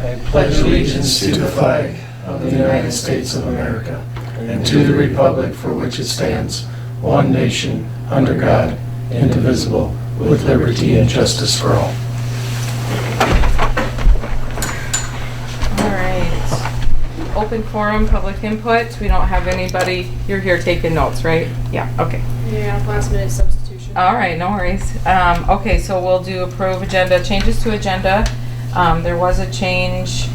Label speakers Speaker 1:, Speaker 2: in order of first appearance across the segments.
Speaker 1: I pledge allegiance to the flag of the United States of America and to the republic for which it stands, one nation, under God, indivisible, with liberty and justice for all.
Speaker 2: All right. Open forum, public input. We don't have anybody. You're here taking notes, right? Yeah, okay.
Speaker 3: Yeah, last minute substitution.
Speaker 2: All right, no worries. Okay, so we'll do approve agenda, changes to agenda. There was a change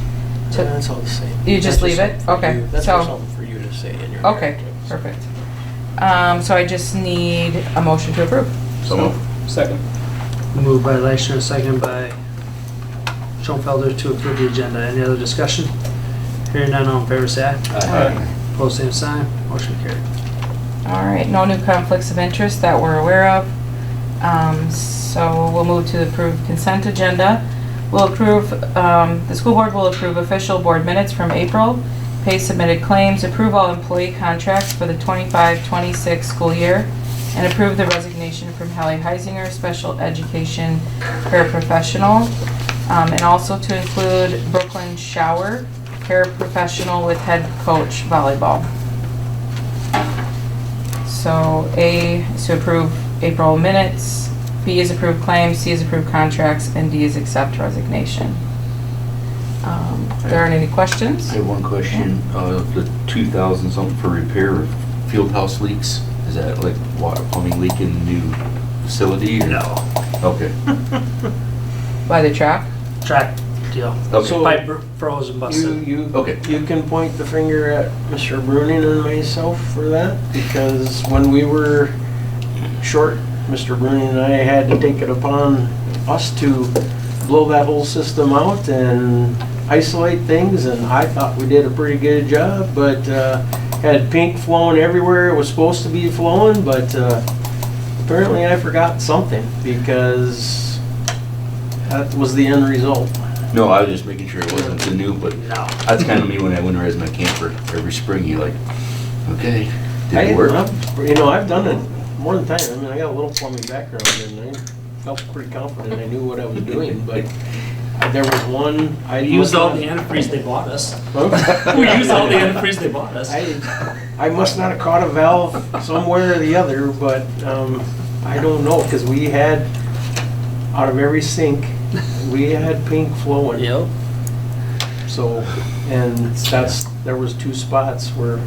Speaker 2: to,
Speaker 4: That's all the same.
Speaker 2: you just
Speaker 4: That's
Speaker 2: leave it?
Speaker 4: something for
Speaker 2: Okay,
Speaker 4: you. That's
Speaker 2: so-
Speaker 4: something for you to say in your
Speaker 2: okay,
Speaker 4: narrative.
Speaker 2: perfect. So I just need a motion to approve.
Speaker 5: So moved.
Speaker 1: Second.
Speaker 6: Moved by Leishner, second by Schoenfelder to approve the agenda. Any other discussion? Hearing none, all in favor say aye.
Speaker 5: Aye.
Speaker 6: Opposed, same sign. Motion carried.
Speaker 2: All right, no new conflicts of interest that we're aware of. So we'll move to approve consent agenda. We'll approve, the school board will approve official board minutes from April, pay submitted claims, approve all employee contracts for the 25-26 school year, and approve the resignation from Hallie Heisinger, special education paraprofessional, and also to include Brooklyn Shower, paraprofessional with head coach volleyball. So A is to approve April minutes, B is approve claims, C is approve contracts, and D is accept resignation. If there aren't any questions?
Speaker 5: I have one question. The 2,000 something for repair of field house leaks, is that like water plumbing leak in the new facility? Or?
Speaker 6: No.
Speaker 5: Okay.
Speaker 2: By the track?
Speaker 6: Track deal.
Speaker 5: Okay.
Speaker 4: So-
Speaker 6: Pipe froze and busted.
Speaker 5: Okay.
Speaker 4: You can point the finger at Mr. Bruning and myself for that, because when we were short, Mr. Bruning and I had to take it upon us to blow that whole system out and isolate things, and I thought we did a pretty good job, but had pink flowing everywhere it was supposed to be flowing, but apparently I forgot something, because that was the end result.
Speaker 5: No, I was just making sure it wasn't the new, but
Speaker 6: No.
Speaker 5: that's kind of me when I winterize my camper every spring. You're like, okay, did it work?
Speaker 4: I've done it more than time. I mean, I got a little plumbing background, and I felt pretty confident I knew what I was doing, but there was one. I
Speaker 6: We used all the antifreeze they bought us.
Speaker 4: Huh?
Speaker 6: We used all the antifreeze they bought us.
Speaker 4: I must not have caught a valve somewhere or the other, but I don't know, because we had, out of every sink, we had pink flowing.
Speaker 6: Yep.
Speaker 4: So, and there was 2 spots where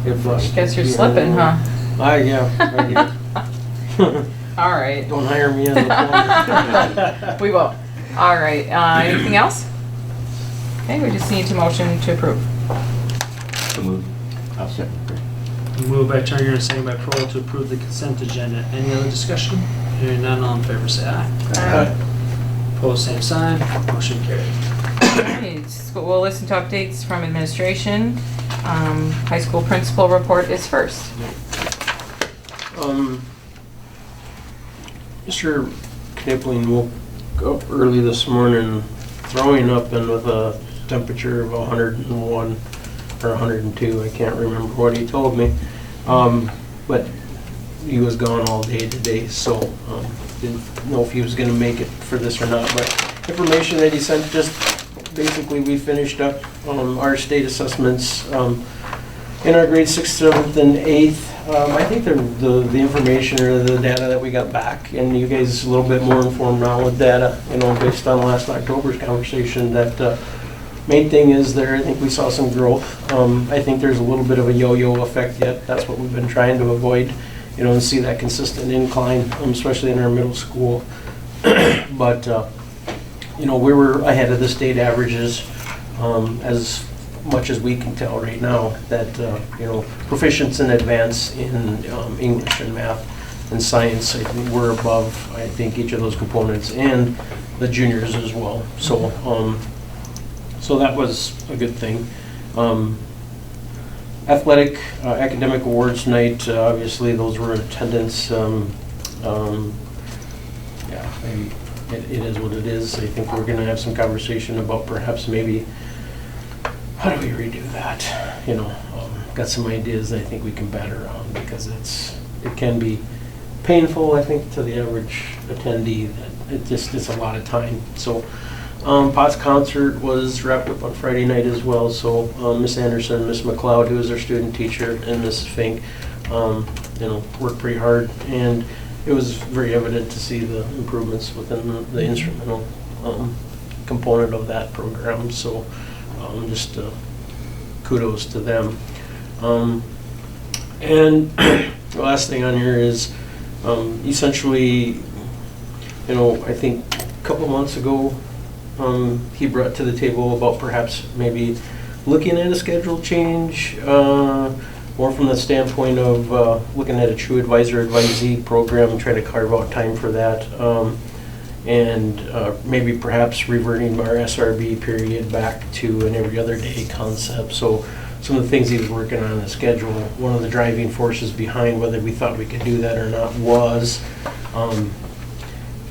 Speaker 4: it busted.
Speaker 2: Guess you're slipping, huh?
Speaker 4: Yeah.
Speaker 2: All right.
Speaker 4: Don't hire me as a plumber.
Speaker 2: We will. All right, anything else? Okay, we just need to motion to approve.
Speaker 5: So moved. I'll second.
Speaker 6: Moved by Turner and second by Prohl to approve the consent agenda. Any other discussion? Hearing none, all in favor say aye. Opposed, same sign. Motion carried.
Speaker 2: All right, we'll listen to updates from administration. High school principal report is first.
Speaker 4: Mr. Knipling woke up early this morning throwing up and with a temperature of 101 or 102, I can't remember what he told me. But he was gone all day today, so didn't know if he was gonna make it for this or not. But information that he sent, just basically we finished up our state assessments in our grade 6th, 7th, and 8th. I think the information or the data that we got back, and you guys a little bit more informed now with data, based on last October's conversation, that main thing is there, I think we saw some growth. I think there's a little bit of a yo-yo effect yet. That's what we've been trying to avoid, and see that consistent incline, especially in our middle school. But, we were ahead of the state averages as much as we can tell right now, that proficiency in advance in English and math and science, I think we're above, I think, each of those components, and the juniors as well. So so that was a good thing. Athletic academic awards night, obviously those were attendance. It is what it is. I think we're going to have some conversation about perhaps maybe how do we redo that? Got some ideas I think we can bat around, because it can be painful, I think, to the average attendee, that it's a lot of time. So Potts concert was wrapped up on Friday night as well, so Miss Anderson, Miss McLeod, who is our student teacher, and Miss Fink, worked pretty hard, and it was very evident to see the improvements within the instrumental component of that program, so just kudos to them. And the last thing on here is essentially, I think a couple months ago, he brought to the table about perhaps maybe looking at a schedule change, more from the standpoint of looking at a true advisor-advisee program and trying to carve out time for that. And maybe perhaps reverting our SRB period back to an every other day concept. So some of the things he was working on in the schedule, one of the driving forces behind whether we thought we could do that or not was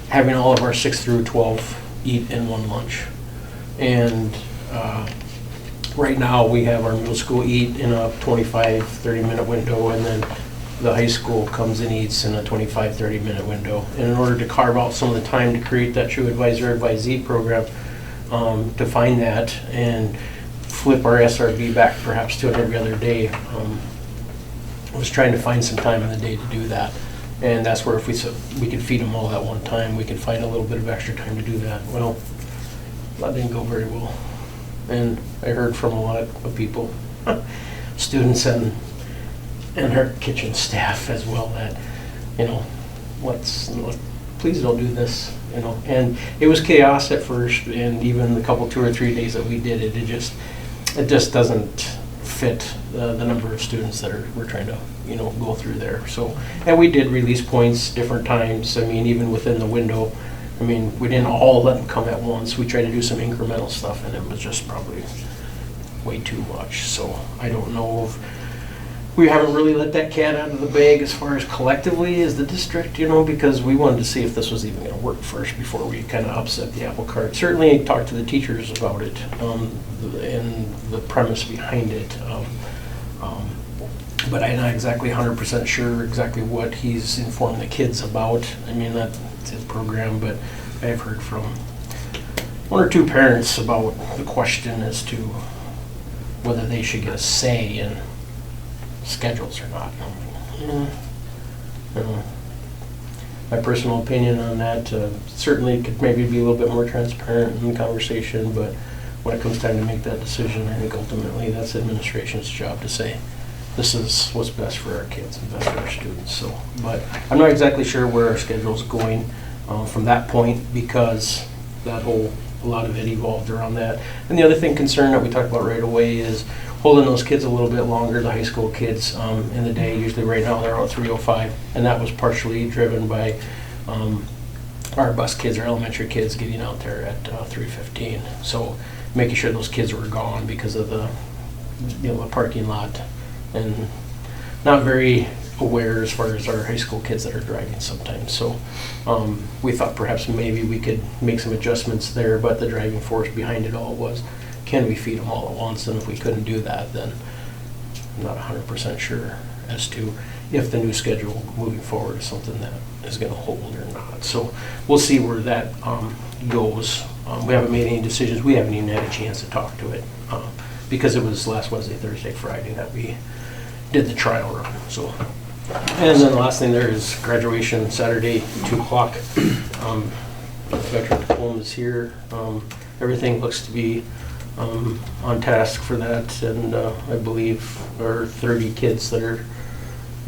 Speaker 4: having all of our 6 through 12 eat in one lunch. And right now we have our middle school eat in a 25-30 minute window, and then the high school comes and eats in a 25-30 minute window. And in order to carve out some of the time to create that true advisor-advisee program, to find that and flip our SRB back perhaps to an every other day, I was trying to find some time in the day to do that. And that's where if we could feed them all at one time, we could find a little bit of extra time to do that. Well, that didn't go very well. And I heard from a lot of people, students and our kitchen staff as well, that, please don't do this, And it was chaos at first, and even the couple 2 or 3 days that we did it, it just doesn't fit the number of students that we're trying to, go through there. So, and we did release points different times. I mean, even within the window, we didn't all let them come at once. We tried to do some incremental stuff, and it was just probably way too much. So I don't know if we haven't really let that cat out of the bag as far as collectively as the district, because we wanted to see if this was even going to work first before we kind of upset the apple cart. Certainly talked to the teachers about it and the premise behind it. But I'm not exactly 100% sure exactly what he's informed the kids about. That's his program, but I've heard from 1 or 2 parents about the question as to whether they should get a say in schedules or not. My personal opinion on that, certainly could maybe be a little bit more transparent in the conversation, but when it comes time to make that decision, I think ultimately that's administration's job to say, this is what's best for our kids and best for our students. So, but I'm not exactly sure where our schedule's going from that point, because a lot of it evolved around that. And the other concern that we talked about right away is holding those kids a little bit longer, the high school kids, in the day. Usually right now they're out 3:05, and that was partially driven by our bus kids, our elementary kids, getting out there at 3:15. So making sure those kids were gone because of the parking lot, and not very aware as far as our high school kids that are driving sometimes. So we thought perhaps maybe we could make some adjustments there, but the driving force behind it all was, can we feed them all at once? And if we couldn't do that, then I'm not 100% sure as to if the new schedule moving forward is something that is going to hold or not. So we'll see where that goes. We haven't made any decisions. We haven't even had a chance to talk to it because it was last Wednesday, Thursday, Friday that we did the trial run. So, and then the last thing there is graduation Saturday, 2 o'clock. Veteran diploma is here. Everything looks to be on task for that, and I believe our 30 kids that are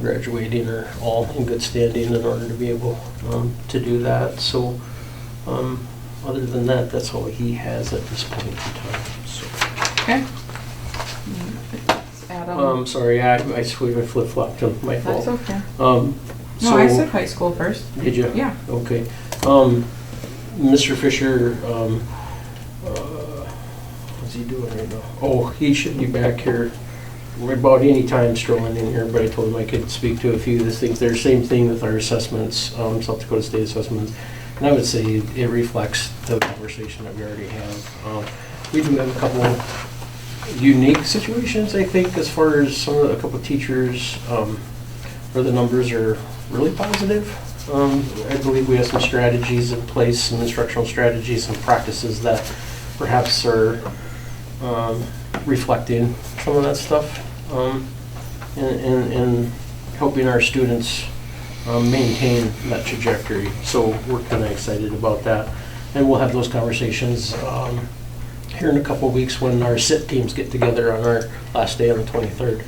Speaker 4: graduating are all in good standing in order to be able to do that. So other than that, that's all he has at this point in time. So.
Speaker 2: Okay. Adam.
Speaker 4: Sorry, I flip-flopped him, my fault.
Speaker 2: That's okay.
Speaker 4: So,
Speaker 2: No, I said high school first.
Speaker 4: Did you?
Speaker 2: Yeah.
Speaker 4: Okay. Mr. Fisher, what's he doing right now? Oh, he should be back here about any time strolling in here, but I told him I could speak to a few of these things. They're the same thing with our assessments, South Dakota State assessments. And I would say it reflects the conversation that we already have. We do have a couple unique situations, I think, as far as a couple of teachers where the numbers are really positive. I believe we have some strategies in place, some instructional strategies and practices that perhaps are reflecting some of that stuff, and helping our students maintain that trajectory. So we're kind of excited about that. And we'll have those conversations here in a couple of weeks when our SIT teams get together on our last day on the 23rd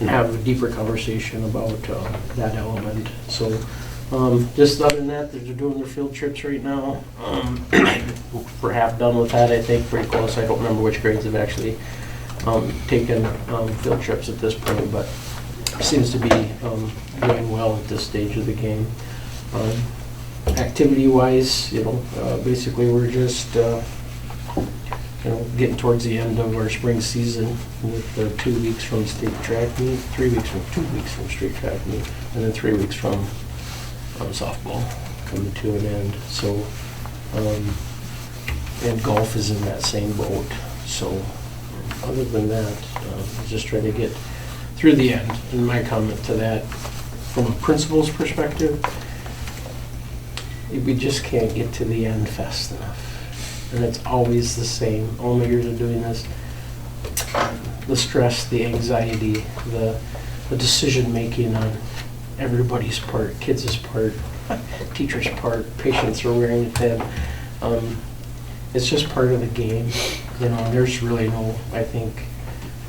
Speaker 4: and have a deeper conversation about that element. So just other than that, they're doing their field trips right now. We're half done with that, I think, pretty close. I don't remember which grades have actually taken field trips at this point, but it seems to be going well at this stage of the game. Activity-wise, basically we're just getting towards the end of our spring season with 2 weeks from state track meet, 2 weeks from state track meet, and then 3 weeks from softball coming to an end. So, and golf is in that same boat. So, other than that, just trying to get through the end. And my comment to that, from a principal's perspective, we just can't get to the end fast enough. And it's always the same. All my years of doing this, the stress, the anxiety, the decision-making on everybody's part, kids' part, teachers' part, patients are wearing it thin. It's just part of the game, and there's really no, I think,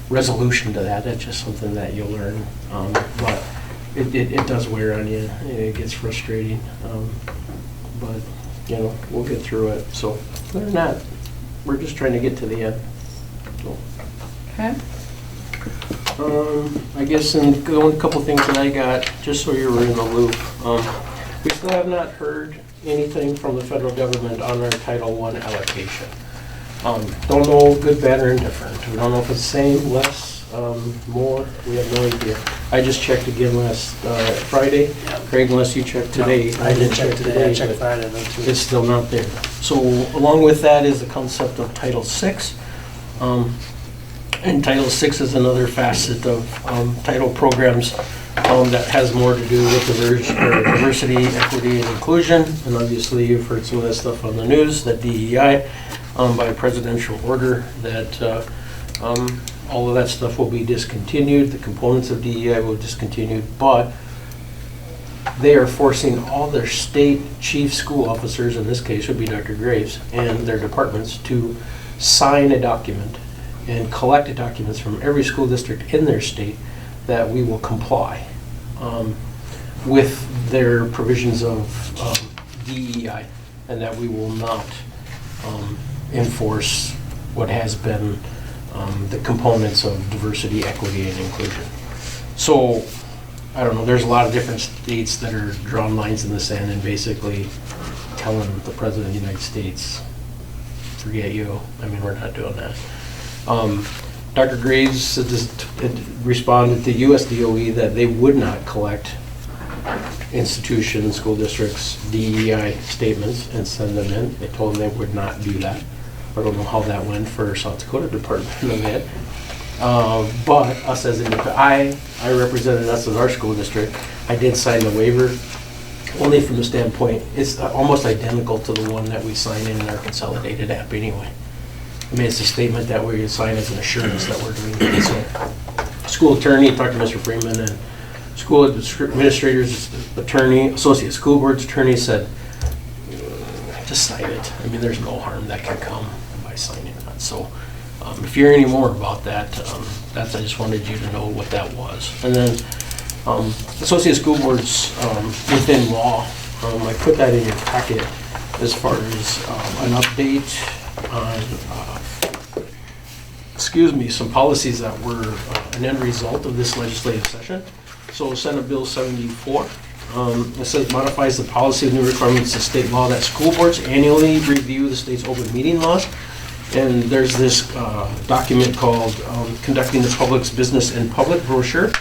Speaker 4: resolution to that. It's just something that you'll learn. But it does wear on you. It gets frustrating. But we'll get through it. So other than that, we're just trying to get to the end. So.
Speaker 2: Okay.
Speaker 4: I guess in going a couple things that I got, just so you were in the loop. We still have not heard anything from the federal government on our Title I allocation. Don't know good, bad, or indifferent. We don't know if it's the same, less, more. We have no idea. I just checked again last Friday. Craig, unless you checked today.
Speaker 6: I did check today. I checked
Speaker 4: but
Speaker 6: Friday though too.
Speaker 4: it's still not there. So along with that is the concept of Title VI. And Title VI is another facet of title programs that has more to do with diversity, equity, and inclusion. And obviously you've heard some of that stuff on the news, that DEI, by presidential order, that all of that stuff will be discontinued. The components of DEI will be discontinued, but they are forcing all their state chief school officers, in this case would be Dr. Graves, and their departments to sign a document and collect documents from every school district in their state that we will comply with their provisions of DEI, and that we will not enforce what has been the components of diversity, equity, and inclusion. So, I don't know, there's a lot of different states that are drawing lines in the sand and basically telling the President of the United States, forget you, we're not doing that. Dr. Graves had responded to USDOE that they would not collect institutions, school districts, DEI statements and send them in. They told them they would not do that. I don't know how that went for South Dakota Department of Ed. But us as I represented us as our school district. I did sign the waiver, only from the standpoint, it's almost identical to the one that we sign in our consolidated app anyway. It's a statement that we sign as an assurance that we're doing it. So, school attorney, talked to Mr. Freeman, and school administrator's attorney, associate school board's attorney said, just sign it. There's no harm that can come by signing that. So, if you hear any more about that, I just wanted you to know what that was. And then, associate school boards within law, I put that in your packet as far as an update on, some policies that were an end result of this legislative session. So Senate Bill 74, it says modifies the policy of new requirements of state law that school boards annually review the state's open meeting laws. And there's this document called Conducting the Public's Business in Public brochure.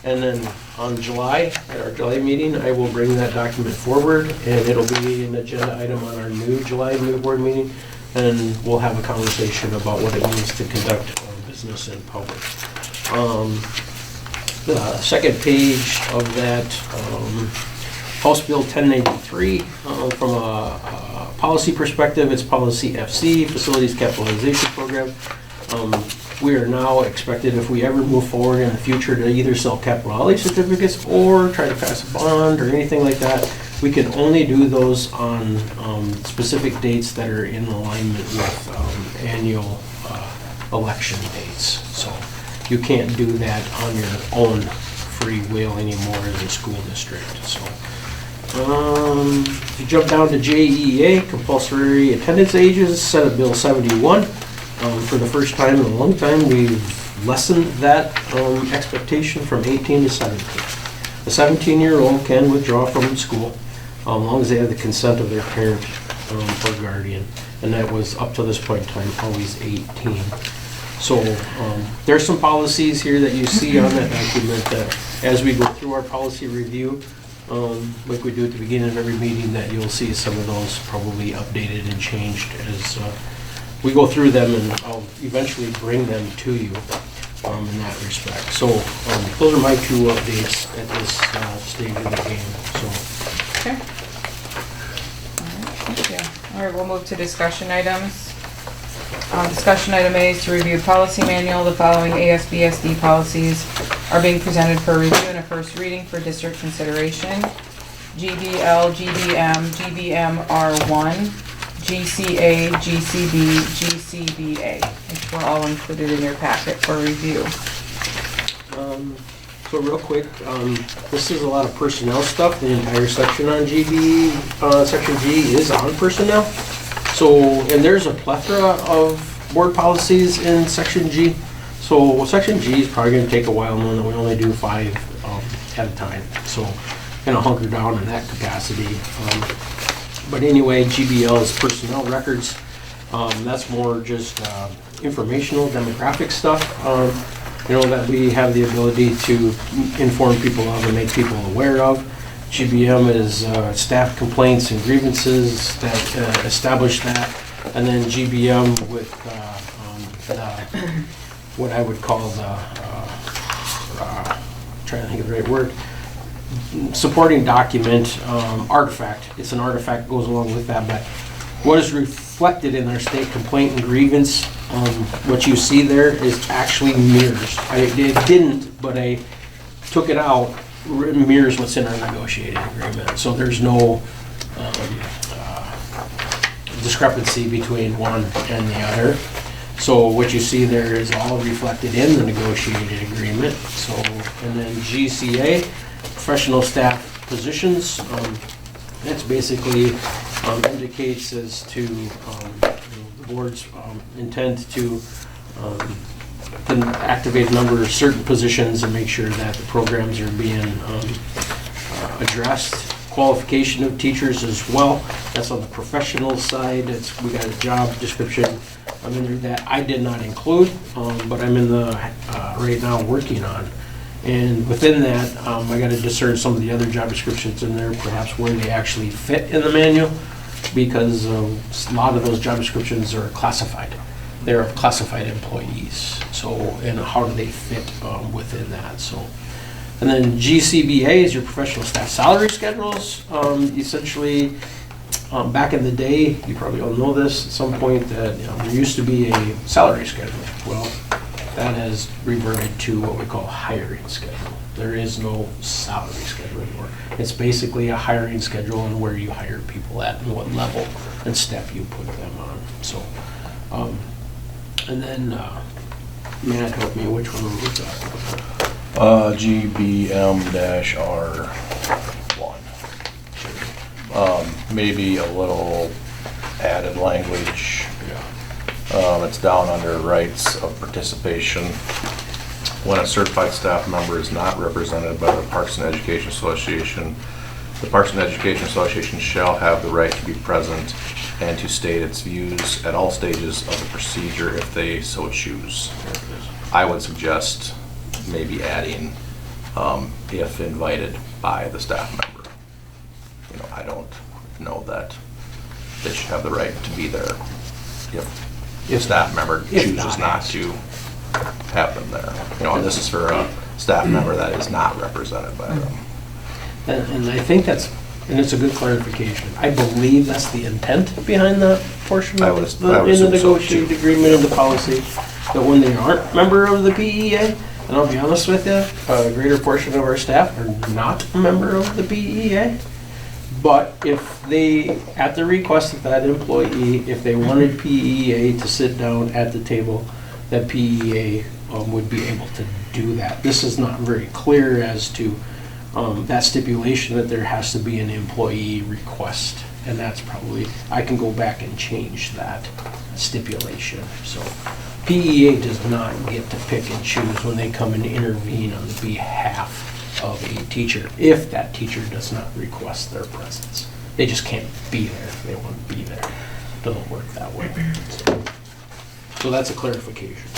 Speaker 4: And then on July, at our July meeting, I will bring that document forward, and it'll be an agenda item on our July board meeting. And we'll have a conversation about what it means to conduct business in public. The second page of that House Bill 1093, from a policy perspective, it's policy FC, Facilities Capitalization Program. We are now expected, if we ever move forward in the future, to either sell capital outlay certificates or try to pass a bond or anything like that. We can only do those on specific dates that are in alignment with annual election dates. So you can't do that on your own free will anymore as a school district. So if you jump down to JEA, compulsory attendance ages, Senate Bill 71. For the first time in a long time, we've lessened that expectation from 18 to 17. A 17-year-old can withdraw from school as long as they have the consent of their parent or guardian, and that was up to this point in time always 18. So there's some policies here that you see on that document that as we go through our policy review, like we do at the beginning of every meeting, that you'll see some of those probably updated and changed as we go through them, and I'll eventually bring them to you in that respect. So those are my 2 updates at this stage of the game. So.
Speaker 2: Okay. All right, thank you. All right, we'll move to discussion items. Discussion item A is to review policy manual. The following ASBSD policies are being presented for review and a first reading for district consideration. GBL, GBM, GBM-R1, GCA, GCB, GCBA, which were all included in your packet for review.
Speaker 4: So real quick, this is a lot of personnel stuff. The entire section on GB, section G is on personnel. So, and there's a plethora of board policies in section G. So section G is probably gonna take a while, knowing that we only do 5 at a time. So, gonna hunker down in that capacity. But anyway, GBL is personnel records. That's more just informational, demographic stuff. That we have the ability to inform people of and make people aware of. GBM is staff complaints and grievances that establish that. And then GBM with what I would call the, trying to think of the right word, supporting document, artifact. It's an artifact that goes along with that, but what is reflected in our state complaint and grievance, what you see there is actually mirrors. It didn't, but I took it out, mirrors what's in our negotiated agreement. So there's no discrepancy between one and the other. So what you see there is all reflected in the negotiated agreement. So, and then GCA, professional staff positions, that's basically indicates as to the board's intent to activate a number of certain positions and make sure that the programs are being addressed. Qualification of teachers as well. That's on the professional side. We got a job description in there that I did not include, but I'm in the right now working on. And within that, I got to discern some of the other job descriptions in there, perhaps where they actually fit in the manual, because a lot of those job descriptions are classified. They're classified employees. So, and how do they fit within that? So, and then GCBA is your professional staff salary schedules. Essentially, back in the day, you probably all know this at some point, that there used to be a salary schedule. Well, that has reverted to what we call hiring schedule. There is no salary schedule anymore. It's basically a hiring schedule and where you hire people at and what level and step you put them on. So, and then Matt, help me, which one were we talking about?
Speaker 1: GBM-R1. Maybe a little added language. It's down under rights of participation. When a certified staff member is not represented by the Parks and Education Association, the Parks and Education Association shall have the right to be present and to state its views at all stages of the procedure if they so choose. I would suggest maybe adding, if invited by the staff member. I don't know that they should have the right to be there if a staff member chooses not to have them there. And this is for a staff member that is not represented by them.
Speaker 4: And I think that's And it's a good clarification. I believe that's the intent behind that portion
Speaker 5: I
Speaker 4: of
Speaker 5: was-
Speaker 4: the,
Speaker 5: I would
Speaker 4: in the
Speaker 5: assume so,
Speaker 4: negotiated
Speaker 5: too.
Speaker 4: agreement of the policy, that when they aren't member of the PEA, and I'll be honest with you, a greater portion of our staff are not a member of the PEA. But if they, at the request of that employee, if they wanted PEA to sit down at the table, that PEA would be able to do that. This is not very clear as to that stipulation that there has to be an employee request. And that's probably, I can go back and change that stipulation. So PEA does not get to pick and choose when they come and intervene on the behalf of a teacher, if that teacher does not request their presence. They just can't be there if they want to be there. It doesn't work that way. So that's a clarification.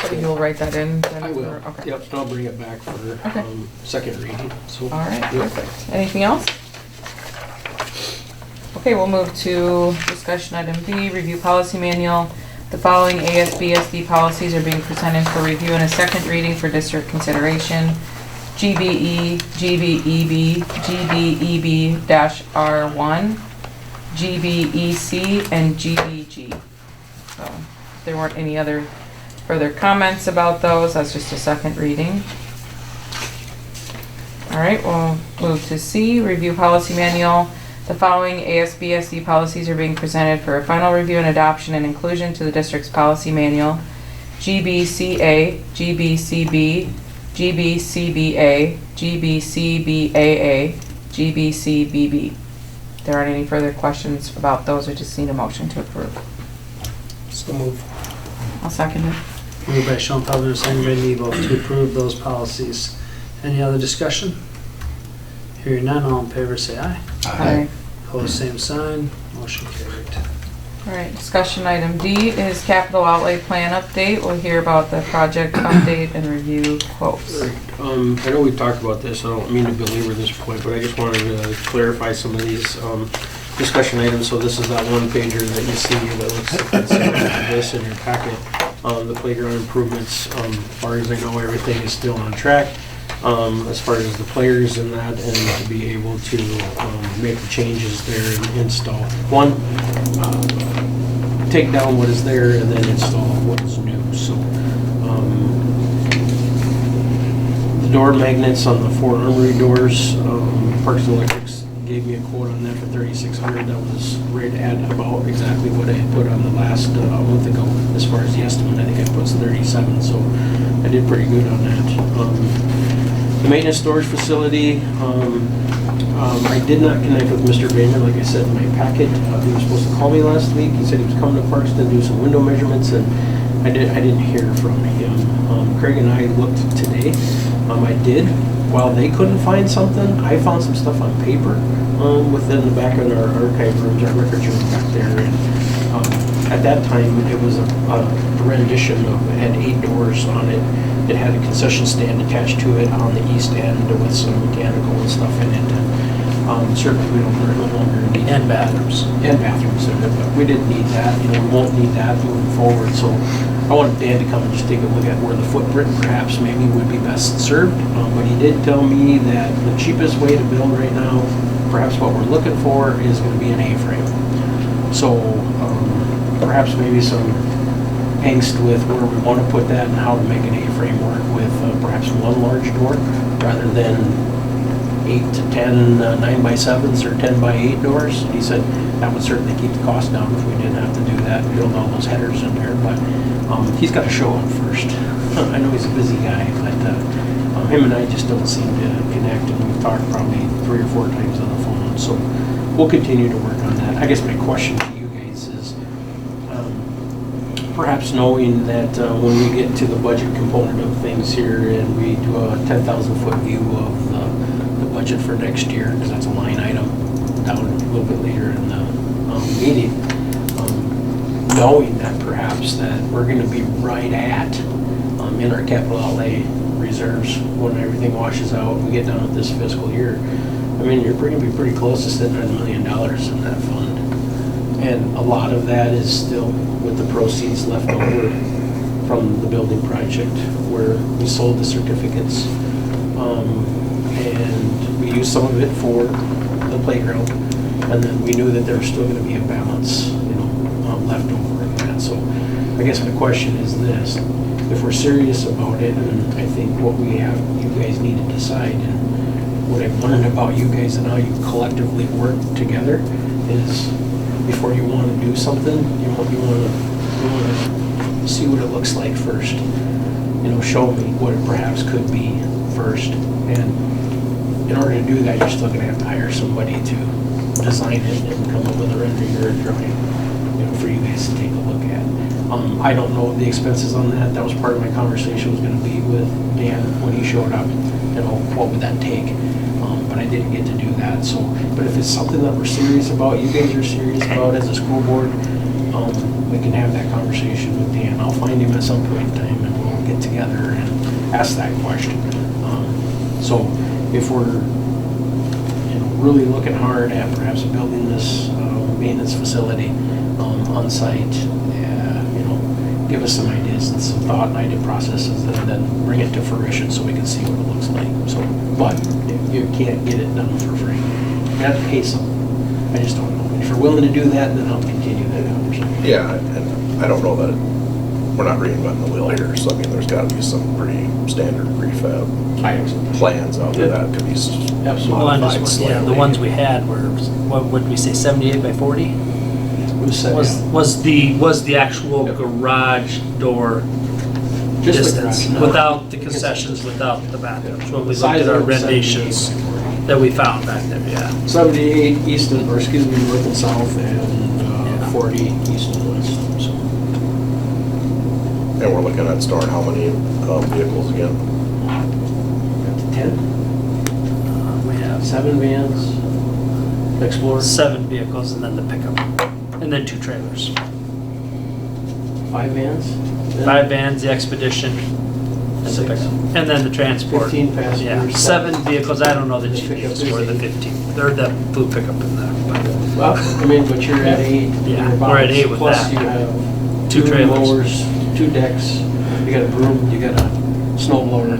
Speaker 2: So you'll write that in? then
Speaker 4: I will.
Speaker 2: for- Okay.
Speaker 4: Yep, and I'll bring it back for
Speaker 2: Okay.
Speaker 4: second reading. So,
Speaker 2: All right,
Speaker 4: yep.
Speaker 2: perfect. Anything else? Okay, we'll move to discussion item B, review policy manual. The following ASB/SD policies are being presented for review in a second reading for district consideration. GBE, GBEB, GBEB-R1, GBEC, and GBG. So, if there weren't any other further comments about those, that's just a second reading. All right, we'll move to C, review policy manual. The following ASB/SD policies are being presented for a final review and adoption and inclusion to the district's policy manual. GBCA, GBCB, GBCBA, GBCBAA, GBCBB. If there aren't any further questions about those, I just need a motion to approve.
Speaker 4: So move.
Speaker 2: I'll second it.
Speaker 6: Moved by Sean Feldner, seconded by Nebo to approve those policies. Any other discussion? Hearing none, all in favor say aye.
Speaker 2: Aye.
Speaker 6: Opposed, same sign. Motion carried.
Speaker 2: All right, discussion item D is capital outlay plan update. We'll hear about the project update and review quotes.
Speaker 4: I know we talked about this, I don't mean to belabor this point, but I just wanted to clarify some of these discussion items. So this is that one pager that you see that looks like this in your packet. The playground improvements, as far as I know, everything is still on track. As far as the players and that, and to be able to make the changes there and install. One, take down what is there and then install what is new. So the door magnets on the 4 armory doors, Parks and Electrics gave me a quote on that for $3,600. That was right at about exactly what I had put on the last month ago. As far as the estimate, I think I put $37, so I did pretty good on that. The maintenance storage facility, I did not connect with Mr. Boehner, like I said in my packet. He was supposed to call me last week. He said he was coming to Parks to do some window measurements, and I didn't hear from him. Craig and I looked today. I did. While they couldn't find something, I found some stuff on paper within the back of our archive rooms, our records room back there. And at that time, it was a rendition of, it had 8 doors on it. It had a concession stand attached to it on the east end with some mechanical and stuff in it. And certainly we don't no longer need.
Speaker 6: And bathrooms.
Speaker 4: And bathrooms in it, but we didn't need that, we won't need that moving forward. So I wanted Dan to come and just take a look at where the footprint perhaps maybe would be best served. But he did tell me that the cheapest way to build right now, perhaps what we're looking for, is going to be an A-frame. So perhaps maybe some angst with where we want to put that and how to make an A-frame work with perhaps one large door rather than 8 to 10 9x7s or 10x8 doors. He said that would certainly keep the cost down if we didn't have to do that and build all those headers in there. But he's got to show up first. I know he's a busy guy, but him and I just don't seem to connect, and we've talked probably 3 or 4 times on the phone. So we'll continue to work on that. I guess my question to you guys is, perhaps knowing that when we get to the budget component of things here and we do a 10,000-foot view of the budget for next year, because that's a line item down a little bit later in the meeting, knowing that perhaps that we're going to be right at in our capital outlay reserves when everything washes out and we get done with this fiscal year. I mean, you're going to be pretty close to sitting at $1 million in that fund. And a lot of that is still with the proceeds left over from the building project where we sold the certificates. and we used some of it for the playground. And then we knew that there was still gonna be a balance, left over in that. So I guess my question is this: if we're serious about it, and I think what you guys need to decide, and what I've learned about you guys and how you collectively work together is, before you want to do something, you want to see what it looks like first. Show me what it perhaps could be first. And in order to do that, you're still going to have to hire somebody to design it and come up with a rendering or a drawing, for you guys to take a look at. I don't know the expenses on that. That was part of my conversation, was going to be with Dan when he showed up. What would that take? But I didn't get to do that. So, but if it's something that we're serious about, you guys are serious about as a school board, we can have that conversation with Dan. I'll find him at some point in time and we'll get together and ask that question. So if we're really looking hard at perhaps building this maintenance facility on site, give us some ideas and some thought and idea processes, and then bring it to fruition so we can see what it looks like. So, but you can't get it done for free. You have to pay some. I just don't know. If you're willing to do that, then I'll continue that conversation.
Speaker 7: Yeah, and I don't know that we're not reinventing the wheel here, so I mean, there's gotta be some pretty standard prefab plans out there that could be
Speaker 4: Absolutely.
Speaker 6: Well, I'm
Speaker 7: modified
Speaker 6: just,
Speaker 7: slightly.
Speaker 6: the ones we had were, what would we say, 78 by 40? Was the actual
Speaker 4: Yep.
Speaker 6: garage door
Speaker 4: Just the
Speaker 6: distance,
Speaker 4: garage, no.
Speaker 6: without the concessions, without the bathrooms, when we looked
Speaker 4: Size
Speaker 6: at our
Speaker 4: of 78
Speaker 6: renditions
Speaker 4: by 40.
Speaker 6: that we found back there, yeah.
Speaker 4: 78 east and, or excuse me, north and south, and
Speaker 6: Yeah.
Speaker 4: 40 east and west. So
Speaker 7: And we're looking at storing how many vehicles again?
Speaker 4: 10,
Speaker 6: We have
Speaker 4: 7 vans, Explorer,
Speaker 6: 7 vehicles and then the pickup, and then 2 trailers.
Speaker 4: 5 vans,
Speaker 6: 5 vans, the Expedition, and the
Speaker 4: 6.
Speaker 6: pickup. And then the transport.
Speaker 4: 15 passengers.
Speaker 6: Yeah, 7 vehicles, I don't know the
Speaker 4: The pickup
Speaker 6: GPs
Speaker 4: is
Speaker 6: for the
Speaker 4: 8.
Speaker 6: 15, or the blue pickup in there.
Speaker 4: Well, I mean, but you're at 8.
Speaker 6: Yeah,
Speaker 4: you're
Speaker 6: we're at 8 with
Speaker 4: plus
Speaker 6: that.
Speaker 4: you have
Speaker 6: 2 trailers.
Speaker 4: mowers, 2 decks, you got a broom, you got a snow blower.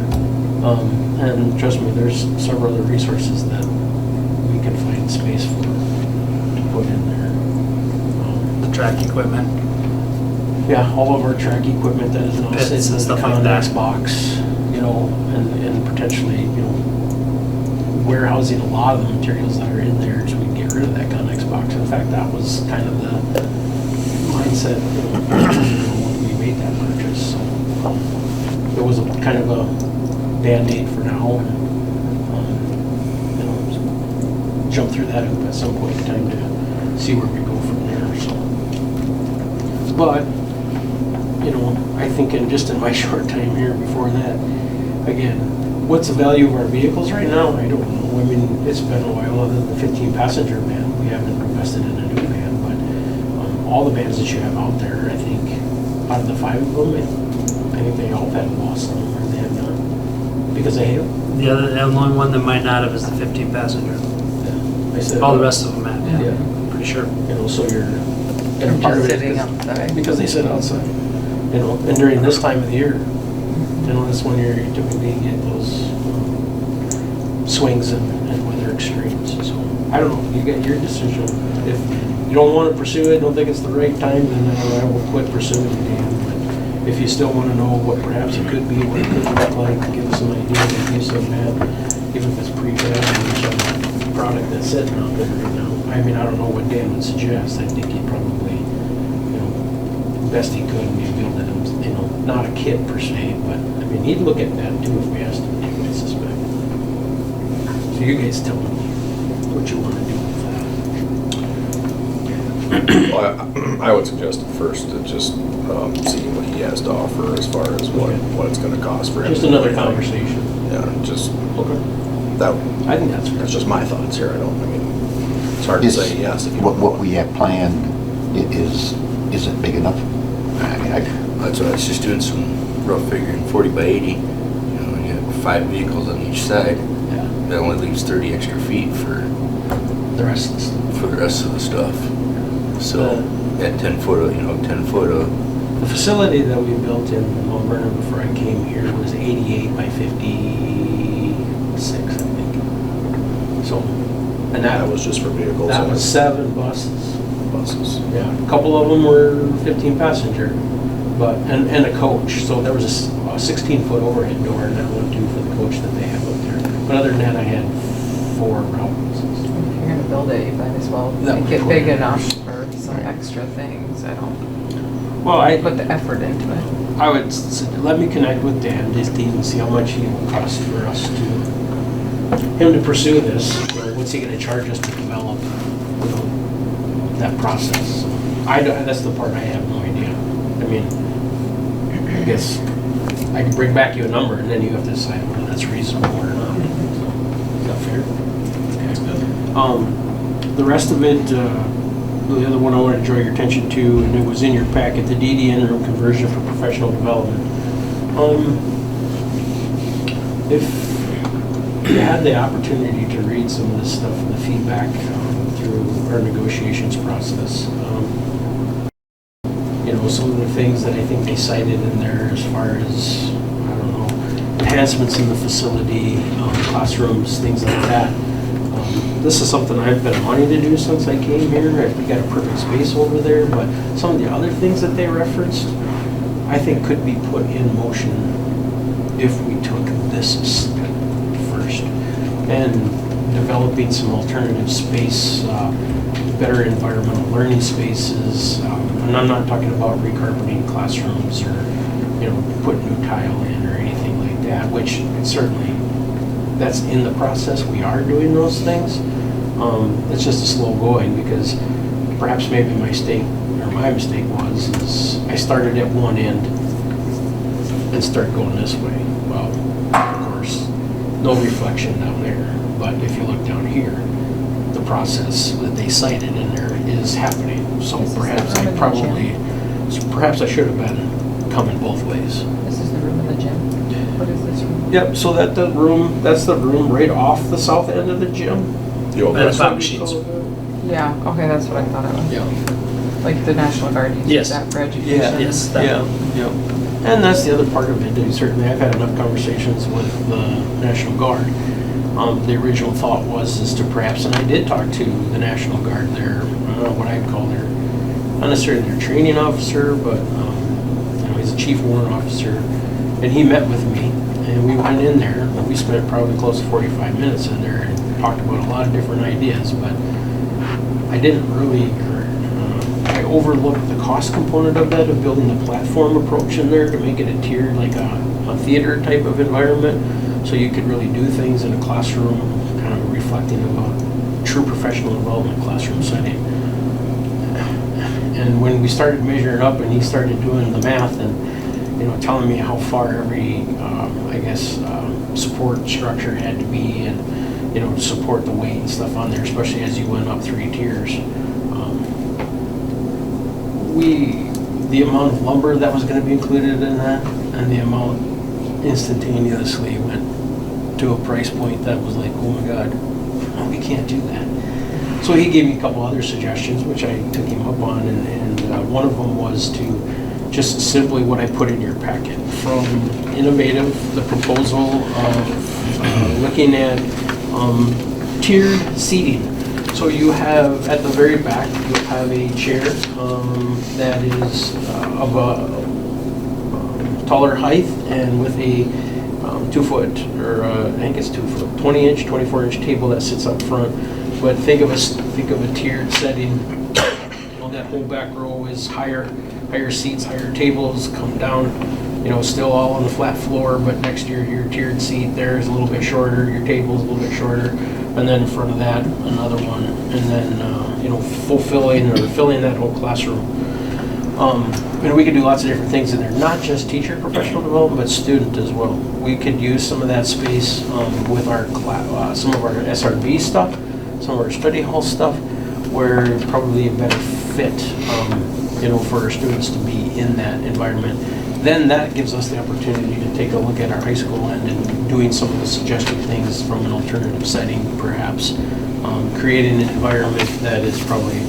Speaker 4: And trust me, there's several other resources that we can find space for to put in there.
Speaker 6: The track equipment.
Speaker 4: Yeah, all of our track equipment that is now
Speaker 6: Pits
Speaker 4: sitting
Speaker 6: and
Speaker 4: in the
Speaker 6: stuff like that.
Speaker 4: Connex box, and potentially, warehousing a lot of the materials that are in there, so we can get rid of that Connex box. In fact, that was kind of the mindset, when we made that purchase. So, it was a kind of a Band-Aid for now, and, jump through that hoop at some point in time to see where we go from there, so. But, I think just in my short time here before that, again, what's the value of our vehicles right now? I don't know. I mean, it's been a while, other than the 15-passenger van, we haven't invested in a new van, but all the vans that you have out there, I think, out of the 5 of them, I think they all had lost them, or they have not, because they hail.
Speaker 6: The only one that might not have is the 15 passenger.
Speaker 4: I said,
Speaker 6: All the rest of them have, yeah,
Speaker 4: Yeah.
Speaker 6: pretty sure.
Speaker 4: So you're,
Speaker 2: They're
Speaker 4: and part of
Speaker 2: just
Speaker 4: it
Speaker 2: sitting
Speaker 4: is
Speaker 2: outside.
Speaker 4: because they sit outside, and during this time of the year, that's when you typically get those swings and weather extremes. So I don't know. You get your decision. If you don't want to pursue it, don't think it's the right time, then I will quit pursuing it, Dan. But if you still want to know what perhaps it could be, what it could look like, give us some ideas. If you said, man, even if it's prefab or some product that's sitting out there right now. I mean, I don't know what Dan would suggest. I think he'd probably, best he could be build it, not a kit per se, but I mean, he'd look at that too if we asked him to, I suspect. So you guys tell me what you want to do with that.
Speaker 7: Well, I would suggest at first to just see what he has to offer as far as what it's gonna cost for him.
Speaker 4: Just another conversation.
Speaker 7: Yeah, just,
Speaker 4: Okay.
Speaker 7: that,
Speaker 4: I think that's fair.
Speaker 7: that's just my thoughts here. I mean, it's hard to
Speaker 8: Is
Speaker 7: say yes if you
Speaker 8: what
Speaker 7: don't
Speaker 8: what
Speaker 7: know.
Speaker 8: we have planned, is it big enough? I mean,
Speaker 5: That's what I was just doing some rough figuring, 40 by 80. You have 5 vehicles on each side.
Speaker 4: Yeah,
Speaker 5: That only leaves 30 extra feet for
Speaker 4: the rest of the stuff.
Speaker 5: the rest of the stuff. So at 10 foot, 10 foot of,
Speaker 4: The facility that we built in Mount Vernon before I came here was 88 by 56, I think. So, and
Speaker 7: That
Speaker 4: that
Speaker 7: was just for vehicles.
Speaker 4: that was 7 buses.
Speaker 7: Buses.
Speaker 4: Yeah, a couple of them were 15 passenger, but, and a coach. So there was a 16-foot overhead door, and that would do for the coach that they have up there. But other than that, I had 4 route buses.
Speaker 2: If you're gonna build it, you might as well
Speaker 4: That
Speaker 2: make
Speaker 4: was
Speaker 2: it big
Speaker 4: cool.
Speaker 2: enough for some extra things. I don't
Speaker 4: Well, I
Speaker 2: put the effort into it.
Speaker 4: I would let me connect with Dan, his team, and see how much he will cost for us him to pursue this. What's he gonna charge us to develop, you know, that process? That's the part I have no idea. I mean, I guess I can bring back you a number, and then you have to decide whether that's reasonable or not. Is that fair? Okay. The rest of it, the other one I want to draw your attention to, and it was in your packet, the DD interim conversion for professional development. If you had the opportunity to read some of this stuff and the feedback through our negotiations process, you know, some of the things that I think they cited in there as far as, I don't know, enhancements in the facility, classrooms, things like that. This is something I've been wanting to do since I came here. We got a perfect space over there, but some of the other things that they referenced, I think could be put in motion if we took this step first. And developing some alternative space, better environmental learning spaces. And I'm not talking about recarpeting classrooms or, you know, putting new tile in or anything like that, which certainly that's in the process. We are doing those things. It's just a slow going because perhaps maybe my mistake was is I started at one end and started going this way. Well, of course, no reflection down there. But if you look down here, the process that they cited in there is happening. So
Speaker 2: This is the
Speaker 4: perhaps
Speaker 2: room in the
Speaker 4: perhaps I should have been coming both ways.
Speaker 2: This is the room in the gym. What is this room?
Speaker 4: Yep, so that's the room right off the south end of the gym.
Speaker 7: The old
Speaker 6: And the
Speaker 7: West
Speaker 6: pop
Speaker 7: End.
Speaker 6: machines.
Speaker 2: Yeah, okay, that's what I thought it was.
Speaker 4: Yeah.
Speaker 2: Like the National Guard uses
Speaker 6: Yes.
Speaker 2: that for education.
Speaker 6: Yes, that
Speaker 4: Yeah, yeah. And that's the other part of it. Certainly, I've had enough conversations with the National Guard. The original thought is to perhaps, and I did talk to the National Guard, their, what I'd call their, not necessarily their training officer, but, you know, he's a chief warrant officer, and he met with me, and we went in there, and we spent probably close to 45 minutes in there and talked about a lot of different ideas, but I didn't really, I overlooked the cost component of that, of building the platform approach in there to make it a tiered, like a theater type of environment, so you could really do things in a classroom, kind of reflecting of a true professional development classroom setting. And when we started measuring up and he started doing the math and, you know, telling me how far every, I guess, support structure had to be and, you know, to support the weight and stuff on there, especially as you went up 3 tiers. The amount of lumber that was going to be included in that and the amount instantaneously went to a price point that was like, oh my God, we can't do that. So he gave me a couple other suggestions, which I took him up on, and one of them was to just simply what I put in your packet. From Innovative, the proposal of looking at tiered seating. So you have, at the very back, you'll have a chair that is of a taller height and with a 2 foot, or I think it's 2 foot, 20-inch, 24-inch table that sits up front. But think of a tiered setting. You know, that whole back row is higher seats, higher tables, come down. You know, still all on the flat floor, but next to your tiered seat there is a little bit shorter. Your table's a little bit shorter, and then in front of that another one, and then you know, filling that whole classroom. And we could do lots of different things in there, not just teacher professional development, but student as well. We could use some of that space with our some of our SRB stuff, some of our study hall stuff, where it's probably a better fit, you know, for our students to be in that environment. Then that gives us the opportunity to take a look at our high school end and doing some of the suggested things from an alternative setting, perhaps. Creating an environment that is probably,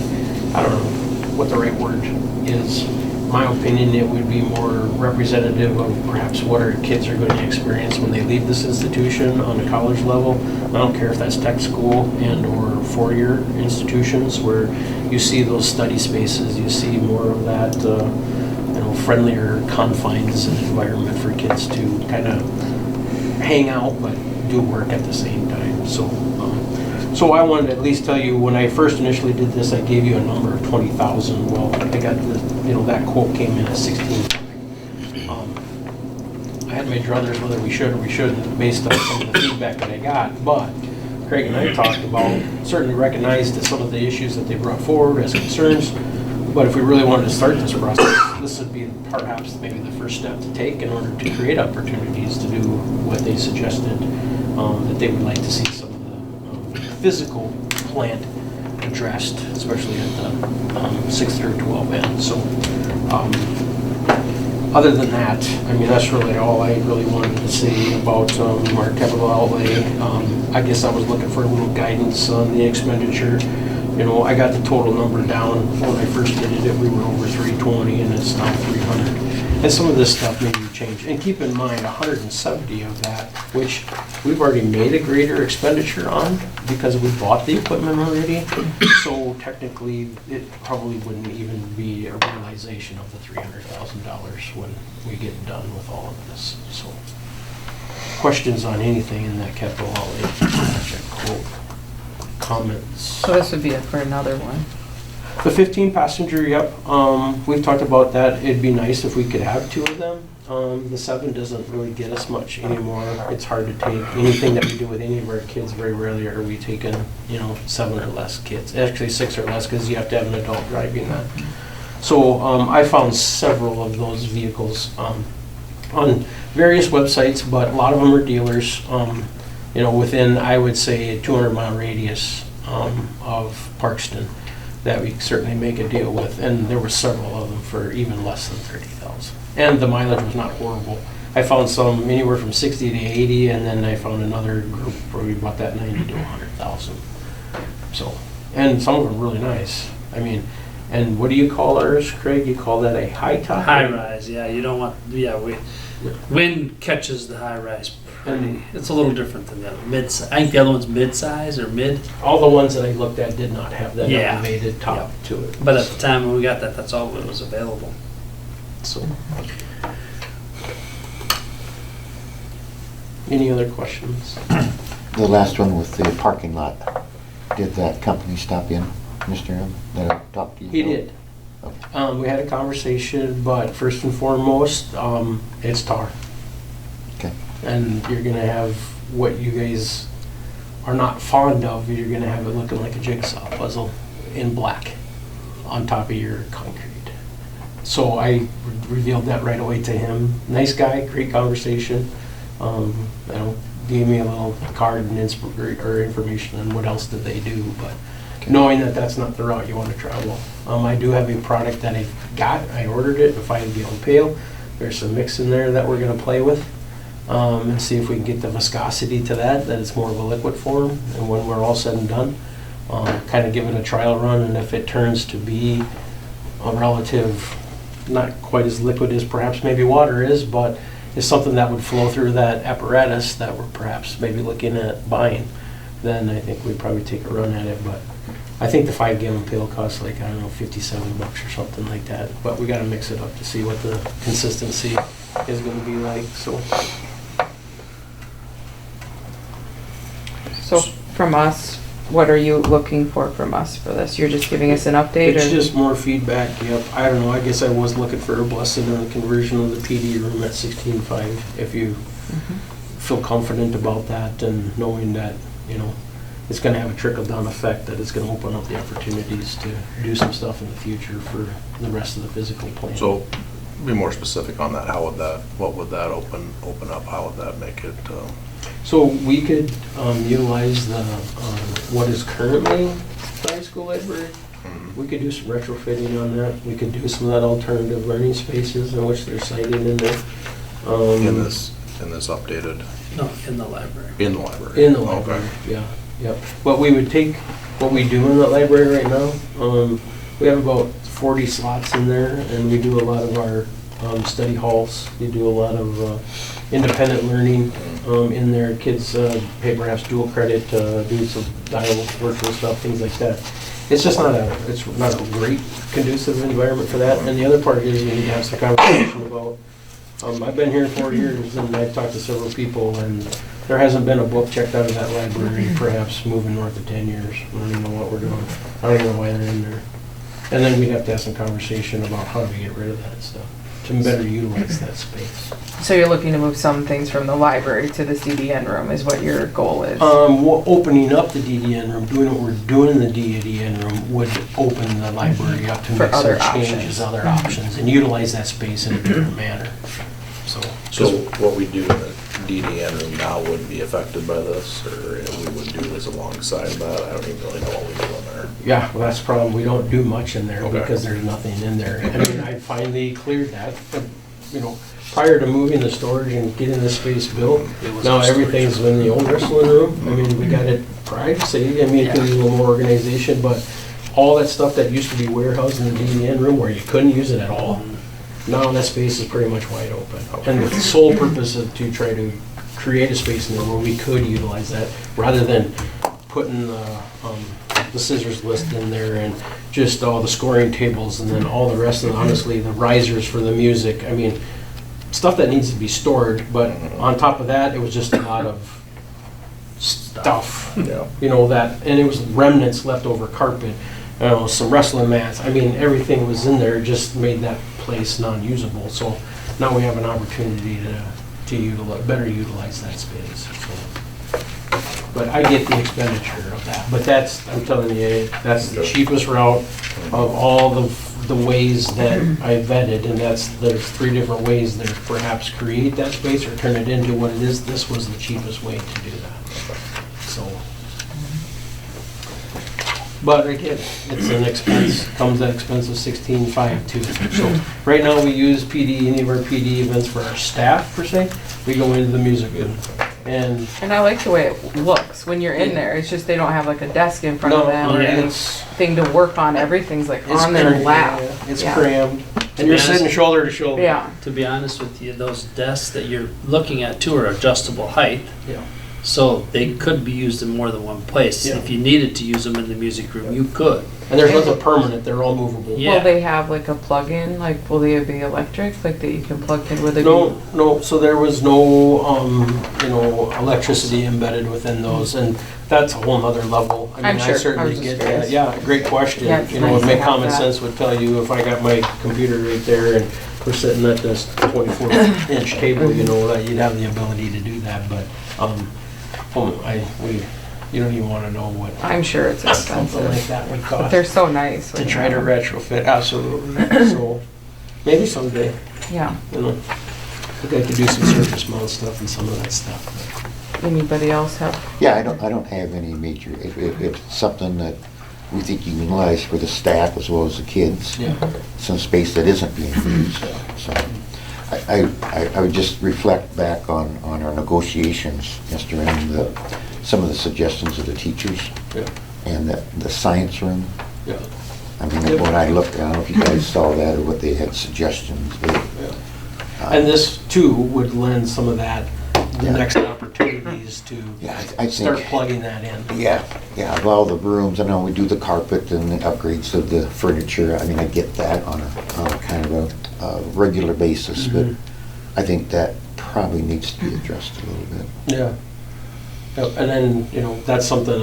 Speaker 4: I don't know what the right word is, my opinion, it would be more representative of perhaps what our kids are going to experience when they leave this institution on a college level. I don't care if that's tech school and or four-year institutions where you see those study spaces, you see more of that, friendlier confines and environment for kids to kind of hang out but do work at the same time. So I wanted to at least tell you, when I first initially did this, I gave you a number of 20,000. Well, I got that quote came in at 16. I had my druthers whether we should or we shouldn't based on some of the feedback that I got, but Craig and I talked about, certainly recognized that some of the issues that they brought forward as concerns, but if we really wanted to start this process, this would be perhaps maybe the first step to take in order to create opportunities to do what they suggested, that they would like to see some of the physical plant addressed, especially at the 6 through 12 end. So other than that, I mean, that's really all I really wanted to say about our capital outlay. I guess I was looking for a little guidance on the expenditure. I got the total number down. When I first did it, we were over 320 and it's now 300. And some of this stuff may be changed. And keep in mind, 170 of that, which we've already made a greater expenditure on because we bought the equipment already. So technically, it probably wouldn't even be a realization of the $300,000 when we get done with all of this. So questions on anything in that capital outlay project quote? Comments?
Speaker 2: So this would be for another one.
Speaker 4: The 15 passenger, yep. We've talked about that. It'd be nice if we could have 2 of them. The 7 doesn't really get us much anymore. It's hard to take anything that we do with any of our kids. Very rarely are we taking, 7 or less kids. Actually 6 or less because you have to have an adult driving that. So I found several of those vehicles on various websites, but a lot of them are dealers. Within, I would say, a 200-mile radius of Parkston that we certainly make a deal with. And there were several of them for even less than 30,000. And the mileage was not horrible. I found some anywhere from 60 to 80, and then I found another group where we bought that 90 to 100,000. So, and some of them really nice. I mean, and what do you call ours, Craig? You call that a high top?
Speaker 6: High rise, yeah. You don't want, wind catches the high rise. It's a little different than the other. I think the other one's mid-size or mid.
Speaker 4: All the ones that I looked at did not have that
Speaker 6: Yeah.
Speaker 4: elevated top to it.
Speaker 6: But at the time when we got that, that's all that was available.
Speaker 4: So, any other questions?
Speaker 8: The last one with the parking lot, did that company stop in, Mr. M, that I talked to you?
Speaker 4: He
Speaker 8: about?
Speaker 4: did.
Speaker 8: Okay.
Speaker 4: We had a conversation, but first and foremost, it's tar.
Speaker 8: Okay.
Speaker 4: And you're gonna have what you guys are not fond of, you're gonna have it looking like a jigsaw puzzle in black on top of your concrete. So I revealed that right away to him. Nice guy, great conversation. Gave me a little card and information on what else did they do, but knowing that that's not the route you want to travel. I do have a product that I ordered it, a 5-gallon pail. There's some mix in there that we're gonna play with. And see if we can get the viscosity to that it's more of a liquid form. And when we're all said and done, kind of give it a trial run, and if it turns to be a relative, not quite as liquid as perhaps maybe water is, but is something that would flow through that apparatus that we're perhaps maybe looking at buying, then I think we'd probably take a run at it. But I think the 5-gallon pail costs like, I don't know, $57 or something like that. But we got to mix it up to see what the consistency is going to be like.
Speaker 2: So from us, what are you looking for from us for this? You're just giving us an update?
Speaker 4: It's
Speaker 2: or?
Speaker 4: just more feedback, yep. I don't know, I guess I was looking for a blessing on the conversion of the PD room at 16.5. If you feel confident about that and knowing that, it's gonna have a trickle-down effect, that it's gonna open up the opportunities to do some stuff in the future for the rest of the physical plan.
Speaker 7: So, be more specific on that. What would that open up? How would that make it?
Speaker 4: So we could utilize the what is currently the high school library. We could do some retrofitting on that. We could do some of that alternative learning spaces in which they're citing in there.
Speaker 7: In this updated?
Speaker 6: No, in the library.
Speaker 7: In the library?
Speaker 4: In the library, yeah, yep. But we would take what we do in the library right now. We have about 40 slots in there, and we do a lot of our study halls. We do a lot of independent learning in there. Kids pay perhaps dual credit, do some dial virtual stuff, things like that. It's just not a great conducive environment for that. And the other part is we need to have some conversation about, I've been here 4 years and I've talked to several people, and there hasn't been a book checked out of that library perhaps moving north of 10 years. I don't even know what we're doing. I don't even know why they're in there. And then we'd have to have some conversation about how do we get rid of that stuff to better utilize that space.
Speaker 2: So you're looking to move some things from the library to the CDN room is what your goal is?
Speaker 4: Opening up the DDN room, doing what we're doing in the DDN room would open the library up to
Speaker 2: For
Speaker 4: make some
Speaker 2: other
Speaker 4: changes,
Speaker 2: options.
Speaker 4: other options, and utilize that space in a different manner.
Speaker 7: So what we do in the DDN room now wouldn't be affected by this, or we would do this alongside that? I don't even really know what we do in there.
Speaker 4: Yeah, well, that's the problem. We don't do much in there
Speaker 7: Okay.
Speaker 4: because there's nothing in there. I mean, I finally cleared that, but, prior to moving the storage and getting the space built, now everything's in the old wrestling room. I mean, we got it privacy. I mean, it could be a little more organization, but all that stuff that used to be warehoused in the DDN room where you couldn't use it at all, now that space is pretty much wide open. And the sole purpose is to try to create a space in there where we could utilize that, rather than putting the scissors list in there and just all the scoring tables and then all the rest of it, honestly, the risers for the music. I mean, stuff that needs to be stored, but on top of that, it was just a lot of stuff.
Speaker 7: Yeah.
Speaker 4: And it was remnants, leftover carpet, some wrestling mats. I mean, everything was in there, just made that place non-usable. So now we have an opportunity to better utilize that space. So. But I get the expenditure of that. But I'm telling you, that's the cheapest route of all the ways that I vetted, and there's 3 different ways that perhaps create that space or turn it into what it is. This was the cheapest way to do that. So. But again, it's an expense, comes at expense of $16,500 too. So right now we use any of our PD events for our staff per se. We go into the music and
Speaker 2: I like the way it looks when you're in there. It's just they don't have like a desk in front of them or anything to work on. Everything's like on their
Speaker 4: crammed,
Speaker 2: lap.
Speaker 4: yeah. It's
Speaker 2: Yeah.
Speaker 4: crammed. And you're sitting shoulder to shoulder.
Speaker 2: Yeah.
Speaker 6: To be honest with you, those desks that you're looking at too are adjustable height.
Speaker 4: Yeah.
Speaker 6: So they could be used in more than one place.
Speaker 4: Yeah.
Speaker 6: If you needed to use them in the music room, you could.
Speaker 4: And there's nothing permanent, they're all movable.
Speaker 6: Yeah.
Speaker 2: Will they have like a plug-in? Like, will they be electric? Like that you can plug in? Will they
Speaker 4: No, so there was no, electricity embedded within those, and that's a whole nother level. I
Speaker 2: I'm
Speaker 4: mean,
Speaker 2: sure.
Speaker 4: I
Speaker 2: I
Speaker 4: certainly
Speaker 2: was just
Speaker 4: get
Speaker 2: curious.
Speaker 4: that. Yeah, great question.
Speaker 2: Yeah, it's
Speaker 4: It
Speaker 2: nice to
Speaker 4: make
Speaker 2: have
Speaker 4: common
Speaker 2: that.
Speaker 4: sense would tell you if I got my computer right there and we're sitting at this 24-inch table, that you'd have the ability to do that, but, you don't even want to know what
Speaker 2: I'm sure it's
Speaker 4: something like
Speaker 2: expensive.
Speaker 4: that would
Speaker 2: But
Speaker 4: cost
Speaker 2: they're so nice.
Speaker 4: to
Speaker 2: when
Speaker 4: try to
Speaker 2: you-
Speaker 4: retrofit, absolutely. So, maybe someday.
Speaker 2: Yeah.
Speaker 4: I think I could do some surface mount stuff and some of that stuff.
Speaker 2: Anybody else have?
Speaker 8: Yeah, I don't have any major, it's something that we think you can utilize for the staff as well as the kids.
Speaker 4: Yeah.
Speaker 8: Some space that isn't being used, so. I would just reflect back on our negotiations, Mr. M, some of the suggestions of the teachers
Speaker 4: Yeah.
Speaker 8: and the science room.
Speaker 4: Yeah.
Speaker 8: I mean, when I looked, I don't know if you guys saw that or what they had suggestions.
Speaker 4: And this too would lend some of that, the
Speaker 8: Yeah.
Speaker 4: next opportunities to
Speaker 8: Yeah, I
Speaker 4: start
Speaker 8: think,
Speaker 4: plugging that in.
Speaker 8: yeah, of all the rooms, I know we do the carpet and the upgrades of the furniture. I mean, I get that on a kind of a regular basis, but
Speaker 4: Mhm.
Speaker 8: I think that probably needs to be addressed a little bit.
Speaker 4: Yeah. Yep, and then, that's something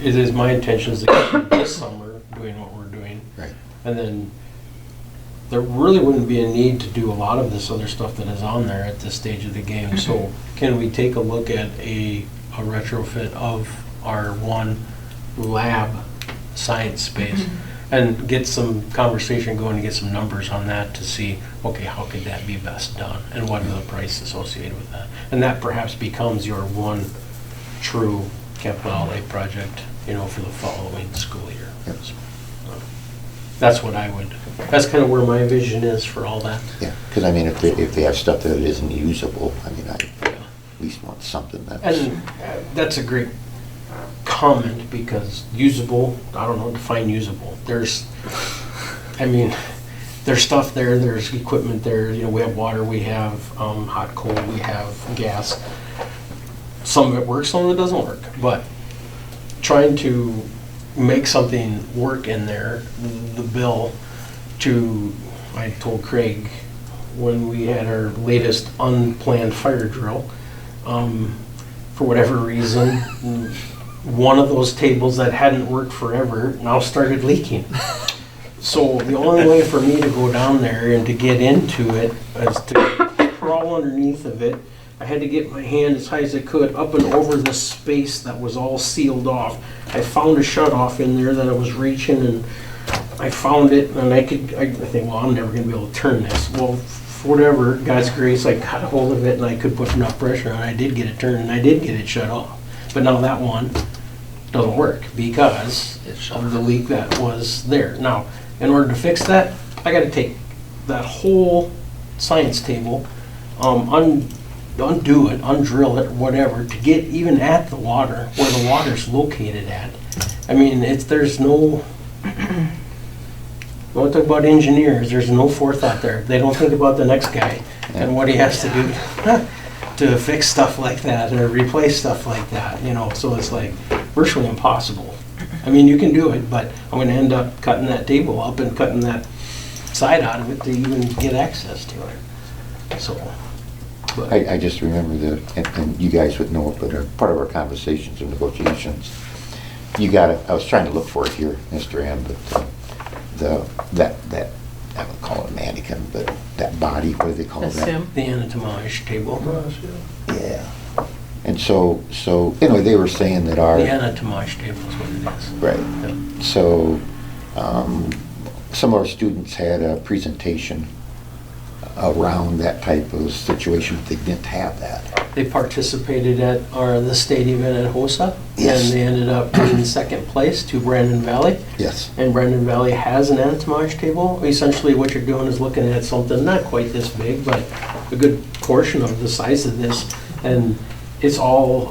Speaker 4: it is my intention is to keep this summer doing what we're doing.
Speaker 8: Right.
Speaker 4: And then there really wouldn't be a need to do a lot of this other stuff that is on there at this stage of the game. So can we take a look at a retrofit of our one lab science space and get some conversation going and get some numbers on that to see, okay, how could that be best done? And what are the prices associated with that? And that perhaps becomes your one true capital outlay project, for the following school year.
Speaker 8: Yep.
Speaker 4: That's what that's kind of where my vision is for all that.
Speaker 8: Yeah, because I mean, if they have stuff that isn't usable, I mean, I at least want something that's.
Speaker 4: And that's a great comment because usable, I don't know, define usable. There's I mean, there's stuff there, there's equipment there, you know, we have water, we have hot, cold, we have gas. Some of it works, some of it doesn't work, but trying to make something work in there, the bill to, I told Craig, when we had our latest unplanned fire drill, for whatever reason, one of those tables that hadn't worked forever now started leaking. So the only way for me to go down there and to get into it is to crawl underneath of it. I had to get my hand as high as I could up and over this space that was all sealed off. I found a shut-off in there that I was reaching, and I found it, and I think, well, I'm never gonna be able to turn this. Well, for whatever, God's grace, I got a hold of it and I could put enough pressure on it. I did get it turned and I did get it shut off. But now that one doesn't work because of the leak that was there. Now, in order to fix that, I gotta take that whole science table, undo it, undrill it, whatever, to get even at the water, where the water's located at. I mean, there's no, don't talk about engineers, there's no forethought there. They don't think about the next guy and what he has to do to fix stuff like that or replace stuff like that, you know, so it's like virtually impossible. I mean, you can do it, but I'm gonna end up cutting that table up and cutting that side out of it to even get access to it, so. But
Speaker 8: I just remember and you guys would know it, but part of our conversations and negotiations, I was trying to look for it here, Mr. M, but that I would call it a mannequin, but that body, what do they call that?
Speaker 2: Assume.
Speaker 4: the anatomage table.
Speaker 8: Yeah. And so, anyway, they were saying that our.
Speaker 4: The anatomage table is what it is.
Speaker 8: Right.
Speaker 4: Yeah.
Speaker 8: So, some of our students had a presentation around that type of situation, but they didn't have that.
Speaker 4: They participated at the state event at HOSA,
Speaker 8: Yes.
Speaker 4: and they ended up in second place to Brandon Valley.
Speaker 8: Yes.
Speaker 4: And Brandon Valley has an anatomage table. Essentially, what you're doing is looking at something not quite this big, but a good portion of the size of this, and it's all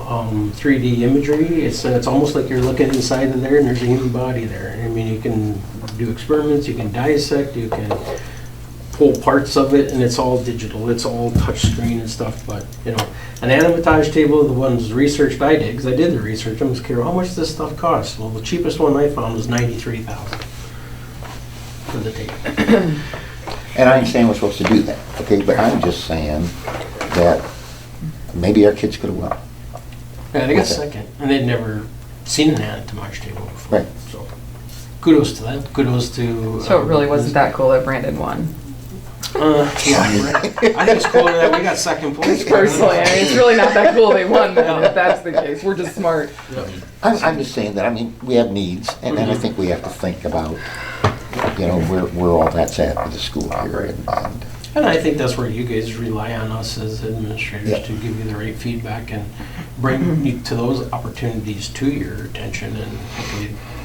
Speaker 4: 3D imagery. It's almost like you're looking inside of there, and there's a human body there. I mean, you can do experiments, you can dissect, you can pull parts of it, and it's all digital. It's all touch screen and stuff. But you know, an anatomage table, the ones researched I did, because I did the research. I'm just curious, how much does this stuff cost? Well, the cheapest one I found was $93,000 for the table.
Speaker 8: And I understand we're supposed to do that, okay, but I'm just saying that maybe our kids could have won.
Speaker 4: Yeah, they got
Speaker 8: Okay.
Speaker 4: second, and they'd never seen an anatomage table before.
Speaker 8: Right.
Speaker 4: So, kudos to them. Kudos to.
Speaker 2: So it really wasn't that cool that Brandon won.
Speaker 4: Yeah, right. I think it's cool that we got second place.
Speaker 2: Personally, I mean, it's really not that cool they won then, if that's the case. We're just smart.
Speaker 8: I'm just saying that, I mean, we have needs, and I think we have to think about, you know, where all that's at with the school here,
Speaker 4: And I think that's where you guys rely on us as administrators
Speaker 8: Yeah.
Speaker 4: to give you the right feedback and bring you to those opportunities to your attention, and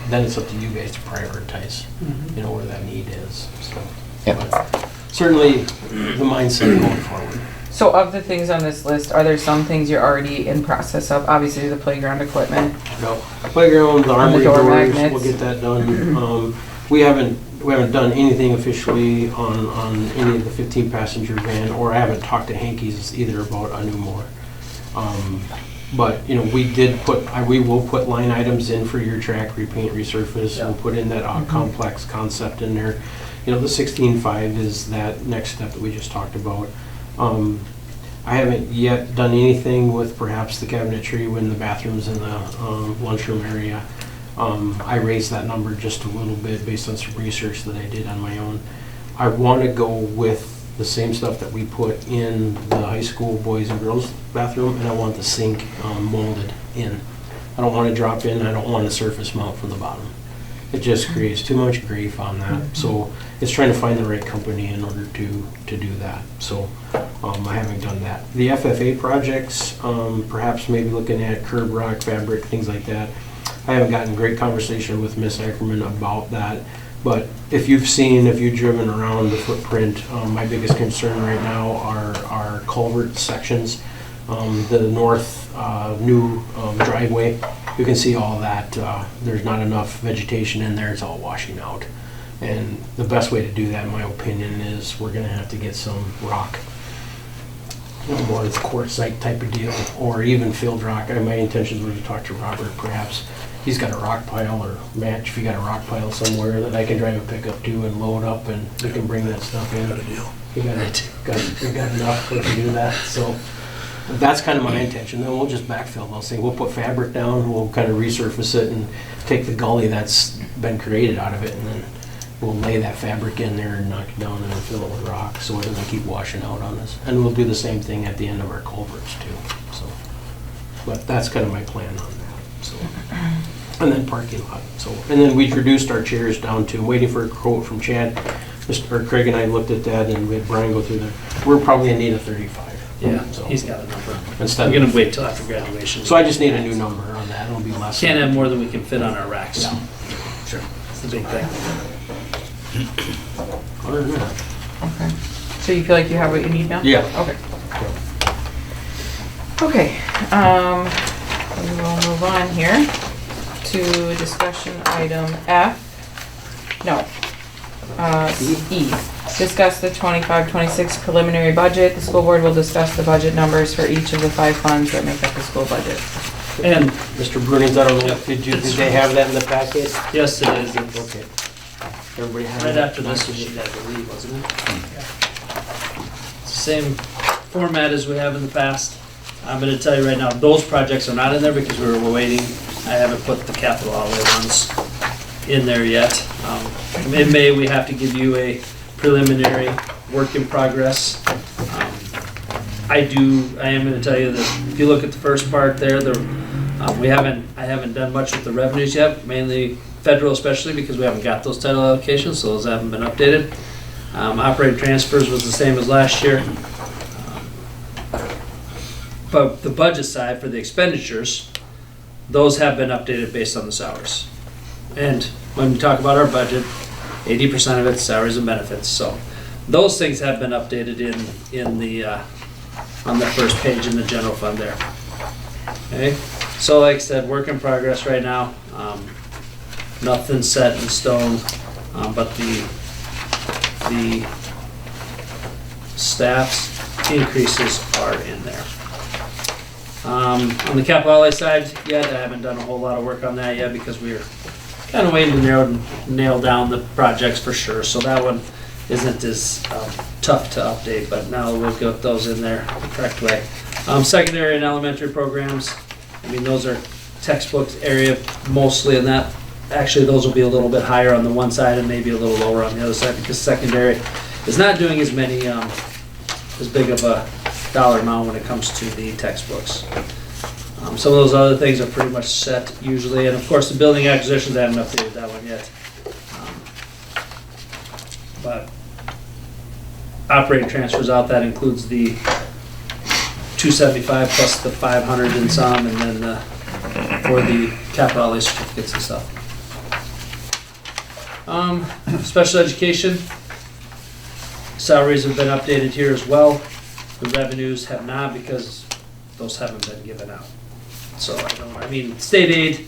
Speaker 4: then it's up to you guys to prioritize, you know, where that need is. So,
Speaker 8: Yeah.
Speaker 4: but certainly the mindset going forward.
Speaker 2: So of the things on this list, are there some things you're already in process of? Obviously, the playground equipment.
Speaker 4: No, playground, the armory
Speaker 2: door
Speaker 4: doors,
Speaker 2: magnets.
Speaker 4: we'll get that done. We haven't done anything officially on any of the 15-passenger van, or I haven't talked to Hankey's either about a new mower. But, you know, we will put line items in for your track, repaint, resurface, we'll put in that complex concept in there. You know, the 16.5 is that next step that we just talked about. I haven't yet done anything with perhaps the cabinetry when the bathrooms in the lunchroom area. I raised that number just a little bit based on some research that I did on my own. I want to go with the same stuff that we put in the high school boys and girls bathroom, and I want the sink molded in. I don't want to drop in, I don't want a surface mount from the bottom. It just creates too much grief on that. So it's trying to find the right company in order to do that. So I haven't done that. The FFA projects, perhaps maybe looking at curb rock, fabric, things like that. I haven't gotten great conversation with Miss Ackerman about that. But if you've driven around the footprint, my biggest concern right now are culvert sections. The north new driveway, you can see all that. There's not enough vegetation in there, it's all washing out. And the best way to do that, in my opinion, is we're gonna have to get some rock. More of the quartzite type of deal, or even field rock. My intentions were to talk to Robert, perhaps. He's got a rock pile, or Matt, if you got a rock pile somewhere that I can drive a pickup to and load up, and we can bring that stuff in.
Speaker 7: Got a deal.
Speaker 4: We got enough to do that, so that's kind of my intention. Then we'll just backfill. They'll say, we'll put fabric down, we'll kind of resurface it and take the gully that's been created out of it, and then we'll lay that fabric in there and knock it down and then fill it with rock so it doesn't keep washing out on us. And we'll do the same thing at the end of our culverts too, so. But that's kind of my plan on that, so. And then parking lot, so. And then we reduced our chairs down to, waiting for a quote from Chad. Mr. Craig and I looked at that, and we had Brian go through there. We're probably in need of 35.
Speaker 6: Yeah,
Speaker 4: So,
Speaker 6: he's got a number.
Speaker 4: instead
Speaker 6: I'm
Speaker 4: of-
Speaker 6: gonna wait till after graduation.
Speaker 4: So I just need a new number on that. It'll be less.
Speaker 6: Can't have more than we can fit on our racks.
Speaker 4: Yeah.
Speaker 6: Sure. That's the big thing.
Speaker 4: Other than that.
Speaker 2: Okay. So you feel like you have what you need now?
Speaker 4: Yeah.
Speaker 2: Okay. Okay, we will move on here to discussion item F. No. E. Discuss the 25-26 preliminary budget. The school board will discuss the budget numbers for each of the 5 funds that make up the school budget.
Speaker 6: And,
Speaker 4: Mr. Brunings, I don't know, did they have that in the packet?
Speaker 6: yes, it is.
Speaker 4: Okay. Everybody have
Speaker 6: Right
Speaker 4: that?
Speaker 6: after this, we should have to leave, wasn't it? It's the same format as we have in the past. I'm gonna tell you right now, those projects are not in there because we were waiting. I haven't put the capital outlay ones in there yet. In May, we have to give you a preliminary work in progress. I am gonna tell you that if you look at the first part there, I haven't done much with the revenues yet, mainly federal especially because we haven't got those title allocations, so those haven't been updated. Operating transfers was the same as last year. But the budget side for the expenditures, those have been updated based on the salaries. And when we talk about our budget, 80% of it's salaries and benefits, so those things have been updated in the, on the first page in the general fund there. Okay, so like I said, work in progress right now. Nothing set in stone, but the staff's increases are in there. On the capital outlay side yet, I haven't done a whole lot of work on that yet because we're kind of waiting to nail down the projects for sure. So that one isn't as tough to update, but now we'll get those in there the correct way. Secondary and elementary programs, I mean, those are textbooks area mostly, and that, actually those will be a little bit higher on the one side and maybe a little lower on the other side because secondary is not doing as many, as big of a dollar amount when it comes to the textbooks. Some of those other things are pretty much set usually, and of course the building acquisitions, I haven't updated that one yet. But operating transfers out, that includes the 275 plus the 500 and some, and then for the capital outlay certificates and stuff. Special education, salaries have been updated here as well. The revenues have not because those haven't been given out. So I mean, state aid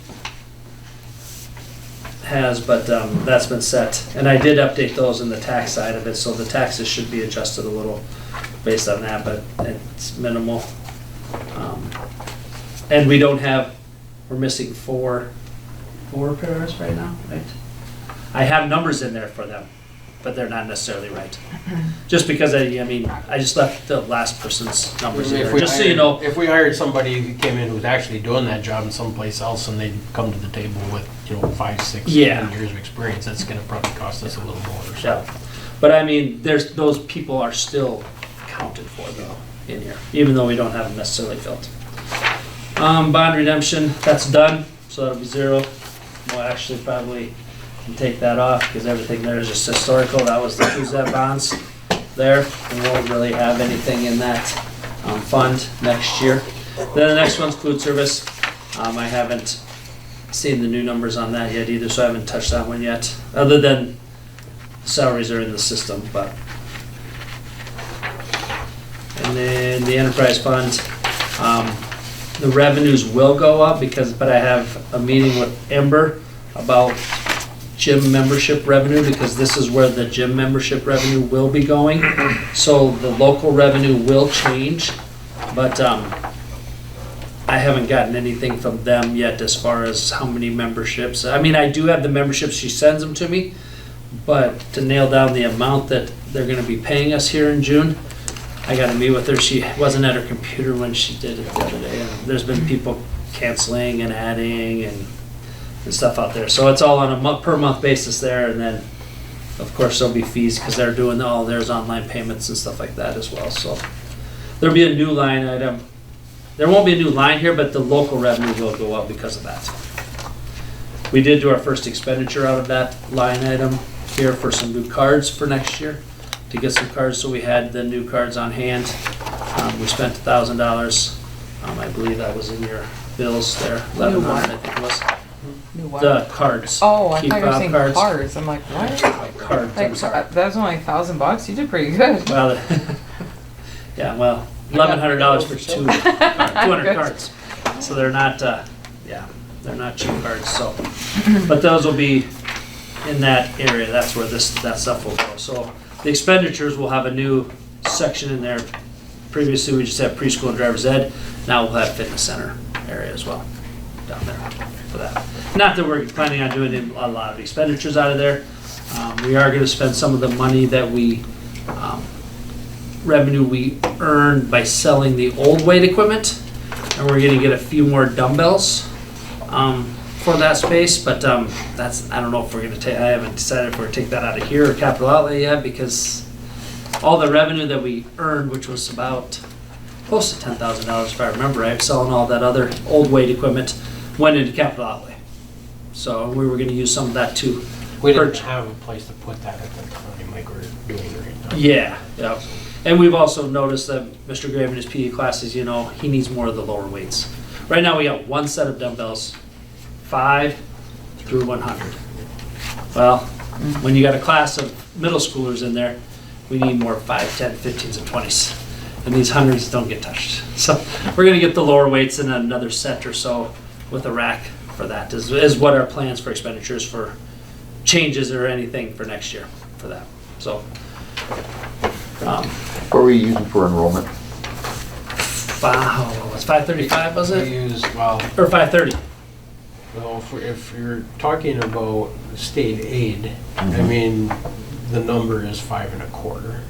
Speaker 6: has, but that's been set. And I did update those in the tax side of it, so the taxes should be adjusted a little based on that, but it's minimal. And we don't have, we're missing four pairs right now, right? I have numbers in there for them, but they're not necessarily right. Just because I just left the last person's numbers in there, just so you know.
Speaker 4: If we hired somebody who came in who's actually doing that job in someplace else and they'd come to the table with, 5, 6,
Speaker 6: Yeah.
Speaker 4: 7 years of experience, that's gonna probably cost us a little more. So.
Speaker 6: Yeah. But I mean, those people are still counted for though in here, even though we don't have them necessarily filled. Bond redemption, that's done, so that'll be 0. We'll actually probably take that off because everything there is just historical. That was the Cruzette bonds there. We won't really have anything in that fund next year. Then the next one's food service. I haven't seen the new numbers on that yet either, so I haven't touched that one yet, other than salaries are in the system. But and then the enterprise fund, the revenues will go up but I have a meeting with Ember about gym membership revenue, because this is where the gym membership revenue will be going. So the local revenue will change, but I haven't gotten anything from them yet as far as how many memberships. I mean, I do have the memberships, she sends them to me, but to nail down the amount that they're gonna be paying us here in June, I gotta meet with her. She wasn't at her computer when she did it the other day. And there's been people canceling and adding and stuff out there. So it's all on a per month basis there, and then of course there'll be fees because they're doing all theirs online payments and stuff like that as well. So there'll be a new line item. There won't be a new line here, but the local revenue will go up because of that. We did do our first expenditure out of that line item here for some new cards for next year, to get some cards, so we had the new cards on hand. We spent $1,000. I believe that was in your bills there, 1,100 I think it was.
Speaker 2: New what?
Speaker 6: The cards.
Speaker 2: Oh, I
Speaker 6: Key
Speaker 2: thought you were
Speaker 6: fob
Speaker 2: saying
Speaker 6: cards.
Speaker 2: cards. I'm like, what?
Speaker 6: Cards, I'm
Speaker 2: Like,
Speaker 6: sorry.
Speaker 2: that was only $1,000. You did pretty good.
Speaker 6: Well, yeah, well, $1,100 for 200 cards. So they're not, they're not cheap cards, so. But those will be in that area, that's where that stuff will go. So the expenditures will have a new section in there. Previously, we just had preschool and driver's ed. Now we'll have fitness center area as well, down there for that. Not that we're planning on doing a lot of expenditures out of there. We are gonna spend some of the money that revenue we earned by selling the old weight equipment, and we're gonna get a few more dumbbells for that space, but that's, I don't know if we're gonna take, I haven't decided if we're gonna take that out of here or capital outlay yet, because all the revenue that we earned, which was about close to $10,000 if I remember right, selling all that other old weight equipment, went into capital outlay. So we were gonna use some of that too.
Speaker 4: We didn't have a place to put that at the time like we're doing right now.
Speaker 6: Yeah. And we've also noticed that Mr. Grave in his PE classes, you know, he needs more of the lower weights. Right now we got one set of dumbbells, 5 through 100. Well, when you got a class of middle schoolers in there, we need more 5, 10, 15s, and 20s. And these hundreds don't get touched. So we're gonna get the lower weights in another set or so with a rack for that, is what our plans for expenditures for changes or anything for next year for that. So,
Speaker 8: What were you using for enrollment?
Speaker 6: wow, it's 535, was
Speaker 4: We
Speaker 6: it?
Speaker 4: use, well,
Speaker 6: Or 530?
Speaker 4: well, if you're talking about state aid, I mean, the number is 5 1/4.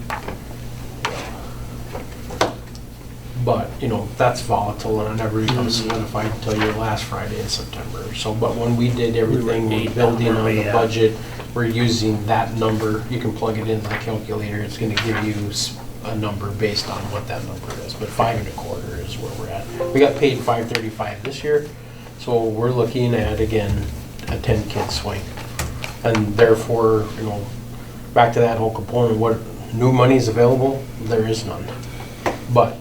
Speaker 4: But, you know, that's volatile and it never becomes solidified until your last Friday in September. So, but when we did everything,
Speaker 6: We were
Speaker 4: we're
Speaker 6: eight
Speaker 4: building
Speaker 6: down,
Speaker 4: on the
Speaker 6: yeah.
Speaker 4: budget, we're using that number. You can plug it into the calculator, it's gonna give you a number based on what that number is. But 5 1/4 is where we're at. We got paid 535 this year, so we're looking at, again, a 10-kid swing. And therefore, you know, back to that whole component, what new money is available, there is none. But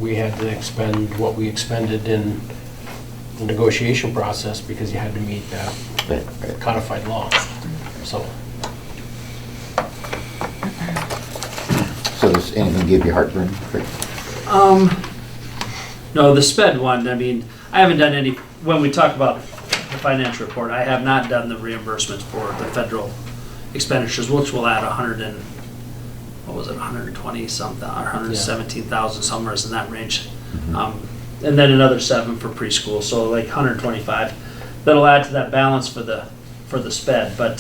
Speaker 4: we had to expend what we expended in the negotiation process because you had to meet that
Speaker 8: Right.
Speaker 4: codified law. So,
Speaker 8: So does anything give you heartburn? Rick?
Speaker 6: No, the sped one, I mean, I haven't done any, when we talk about the financial report, I have not done the reimbursements for the federal expenditures, which will add 120 something, or 117,000, somewhere in that range. And then another 7 for preschool, so like 125. That'll add to that balance for the sped, but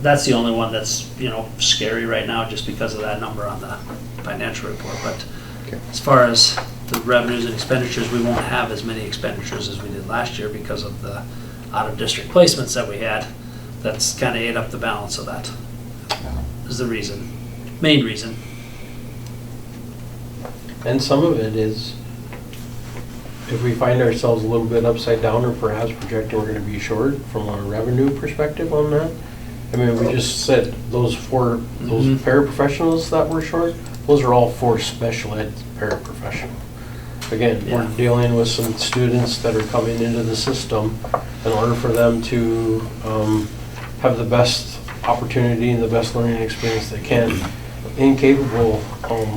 Speaker 6: that's the only one that's, you know, scary right now just because of that number on the financial report. But
Speaker 8: Okay.
Speaker 6: as far as the revenues and expenditures, we won't have as many expenditures as we did last year because of the out-of-district placements that we had. That's kind of ate up the balance of that, is the reason, main reason.
Speaker 4: and some of it is, if we find ourselves a little bit upside down or perhaps projecting we're gonna be short from a revenue perspective on that. I mean, we just said those paraprofessionals that were short, those are all 4 special ed paraprofessional. Again, we're
Speaker 6: Yeah.
Speaker 4: dealing with some students that are coming into the system in order for them to have the best opportunity and the best learning experience they can. Incapable,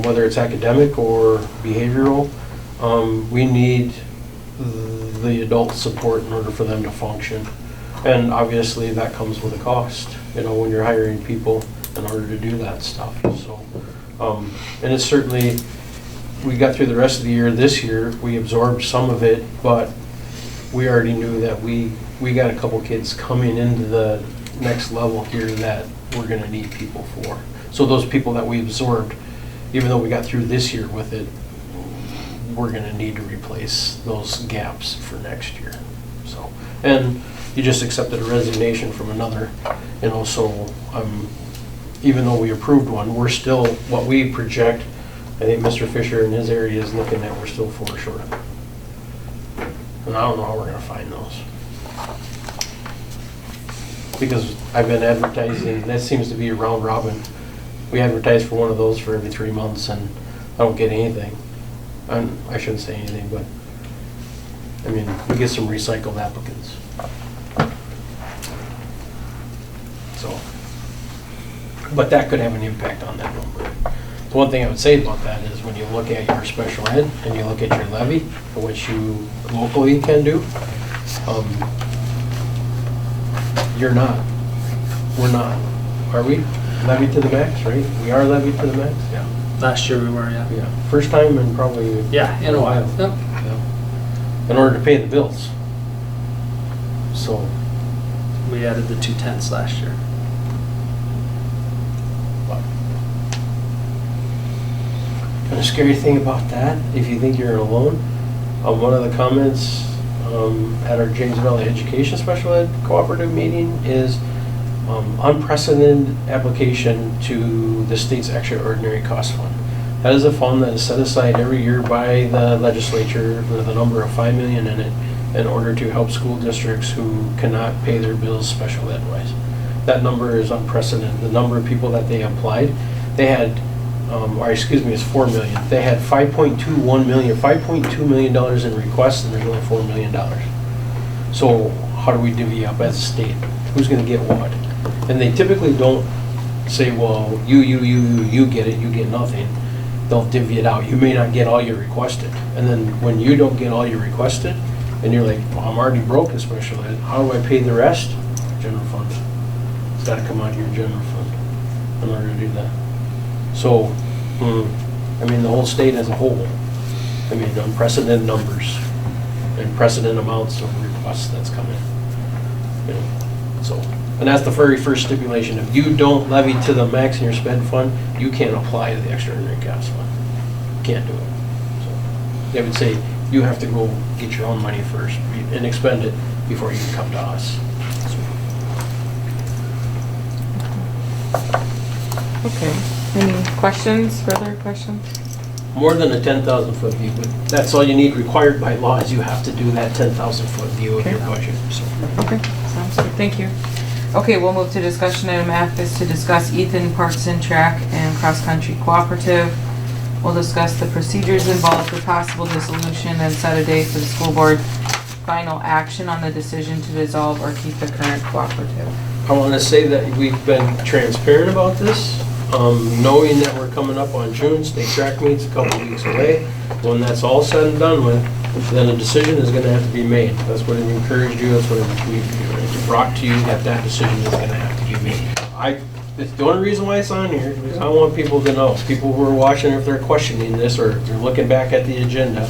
Speaker 4: whether it's academic or behavioral, we need the adult support in order for them to function. And obviously, that comes with a cost, you know, when you're hiring people in order to do that stuff, so. And it's certainly, we got through the rest of the year, this year, we absorbed some of it, but we already knew that we got a couple kids coming into the next level here that we're gonna need people for. So those people that we absorbed, even though we got through this year with it, we're gonna need to replace those gaps for next year, so. And you just accepted a resignation from another, you know, so, even though we approved one, we're still, what we project, I think Mr. Fisher in his area is looking at, we're still 4 short. And I don't know how we're gonna find those. Because I've been advertising, that seems to be a round robin. We advertise for one of those for every 3 months and I don't get anything. And I shouldn't say anything, but, I mean, we get some recycled applicants. So, but that could have an impact on that number. The one thing I would say about that is when you look at your special ed and you look at your levy, for which you locally can do, you're not, we're not, are we levied to the max, right? We are levied to the max? Yeah.
Speaker 6: Last year we were, yeah.
Speaker 4: Yeah, first time in probably.
Speaker 6: Yeah, in a while. Yep.
Speaker 4: Yeah. In order to pay the bills. So,
Speaker 6: We added the 2/10 last year.
Speaker 4: and the scary thing about that, if you think you're alone, one of the comments at our James Valley Education Special Ed Cooperative meeting is unprecedented application to the state's extraordinary cost fund. That is a fund that is set aside every year by the legislature with a number of $5 million in it in order to help school districts who cannot pay their bills special ed wise. That number is unprecedented. The number of people that they applied, they had, it's 4 million. They had $5.2 million in requests, and there's only $4 million. So how do we divvy up as a state? Who's gonna get what? And they typically don't say, well, you get it, you get nothing. They'll divvy it out. You may not get all you requested. And then when you don't get all you requested, and you're like, well, I'm already broke in special ed, how do I pay the rest? General fund. It's gotta come out of your general fund in order to do that. So, I mean, the whole state as a whole, I mean, unprecedented numbers and precedent amounts of requests that's coming. You know, so, and that's the very first stipulation. If you don't levy to the max in your sped fund, you can't apply to the extraordinary caps fund. You can't do it. So, they would say, you have to go get your own money first and expend it before you can come to us.
Speaker 2: Okay, any questions, further questions?
Speaker 4: More than a 10,000 foot view, but that's all you need required by law is you have to do that 10,000 foot view of your budget, so.
Speaker 2: Okay, sounds good, thank you. Okay, we'll move to discussion item F is to discuss Ethan Parks and Track and Cross Country Cooperative. We'll discuss the procedures involved for possible dissolution and set a date for the school board final action on the decision to dissolve or keep the current cooperative.
Speaker 4: I want to say that we've been transparent about this, knowing that we're coming up on June, state track meets a couple weeks away. When that's all said and done with, then a decision is going to have to be made. That's what I've encouraged you, that's what we've brought to you, that that decision is going to have to be made. It's the only reason why it's on here, because I want people to know, people who are watching, if they're questioning this or they're looking back at the agenda,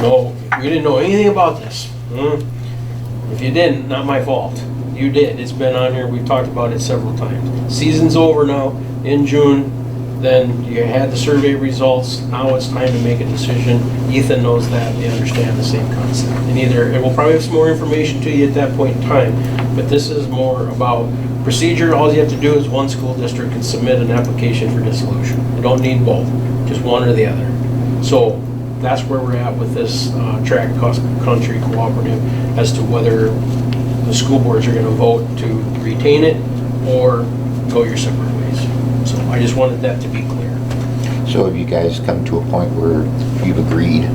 Speaker 4: no, we didn't know anything about this. If you didn't, not my fault. You did. It's been on here. We've talked about it several times. Season's over now in June. Then you had the survey results. Now it's time to make a decision. Ethan knows that. They understand the same concept. And we'll probably have some more information to you at that point in time. But this is more about procedure. All you have to do is one school district can submit an application for dissolution. You don't need both, just one or the other. So that's where we're at with this track cross country cooperative as to whether the school boards are going to vote to retain it or go your separate ways. So I just wanted that to be clear.
Speaker 8: So have you guys come to a point where you've agreed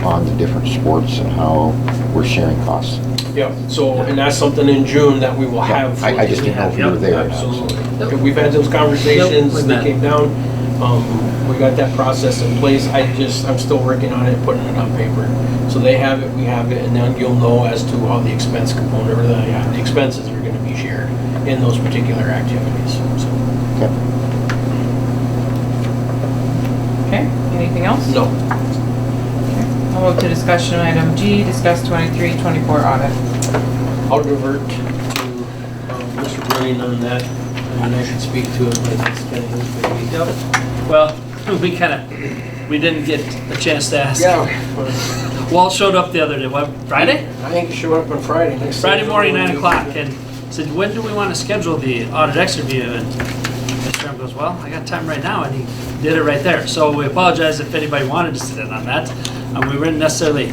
Speaker 8: on the different sports and how we're sharing costs?
Speaker 4: Yeah, so, and that's something in June that we will have.
Speaker 8: I just didn't know if you were there.
Speaker 4: Absolutely. Okay, we've had those conversations, they came down, We got that process in place. I'm still working on it, putting it on paper. So they have it, we have it, and then you'll know as to how the expense component, or the expenses are gonna be shared in those particular activities, so.
Speaker 8: Okay.
Speaker 2: Okay, anything else?
Speaker 4: No,
Speaker 2: I'll move to discussion item G, discuss 23-24 audit.
Speaker 4: I'll revert to Mr. Bruning on that, and I should speak to it, but it's kind of his baby.
Speaker 6: Yep. Well, we didn't get a chance to ask.
Speaker 4: Yeah,
Speaker 6: Walt showed up the other day, what, Friday?
Speaker 4: I think he showed up on Friday.
Speaker 6: Friday morning, 9 o'clock, and said, when do we want to schedule the audit X review? And Mr. M goes, well, I got time right now, and he did it right there. So we apologize if anybody wanted to sit in on that. We weren't necessarily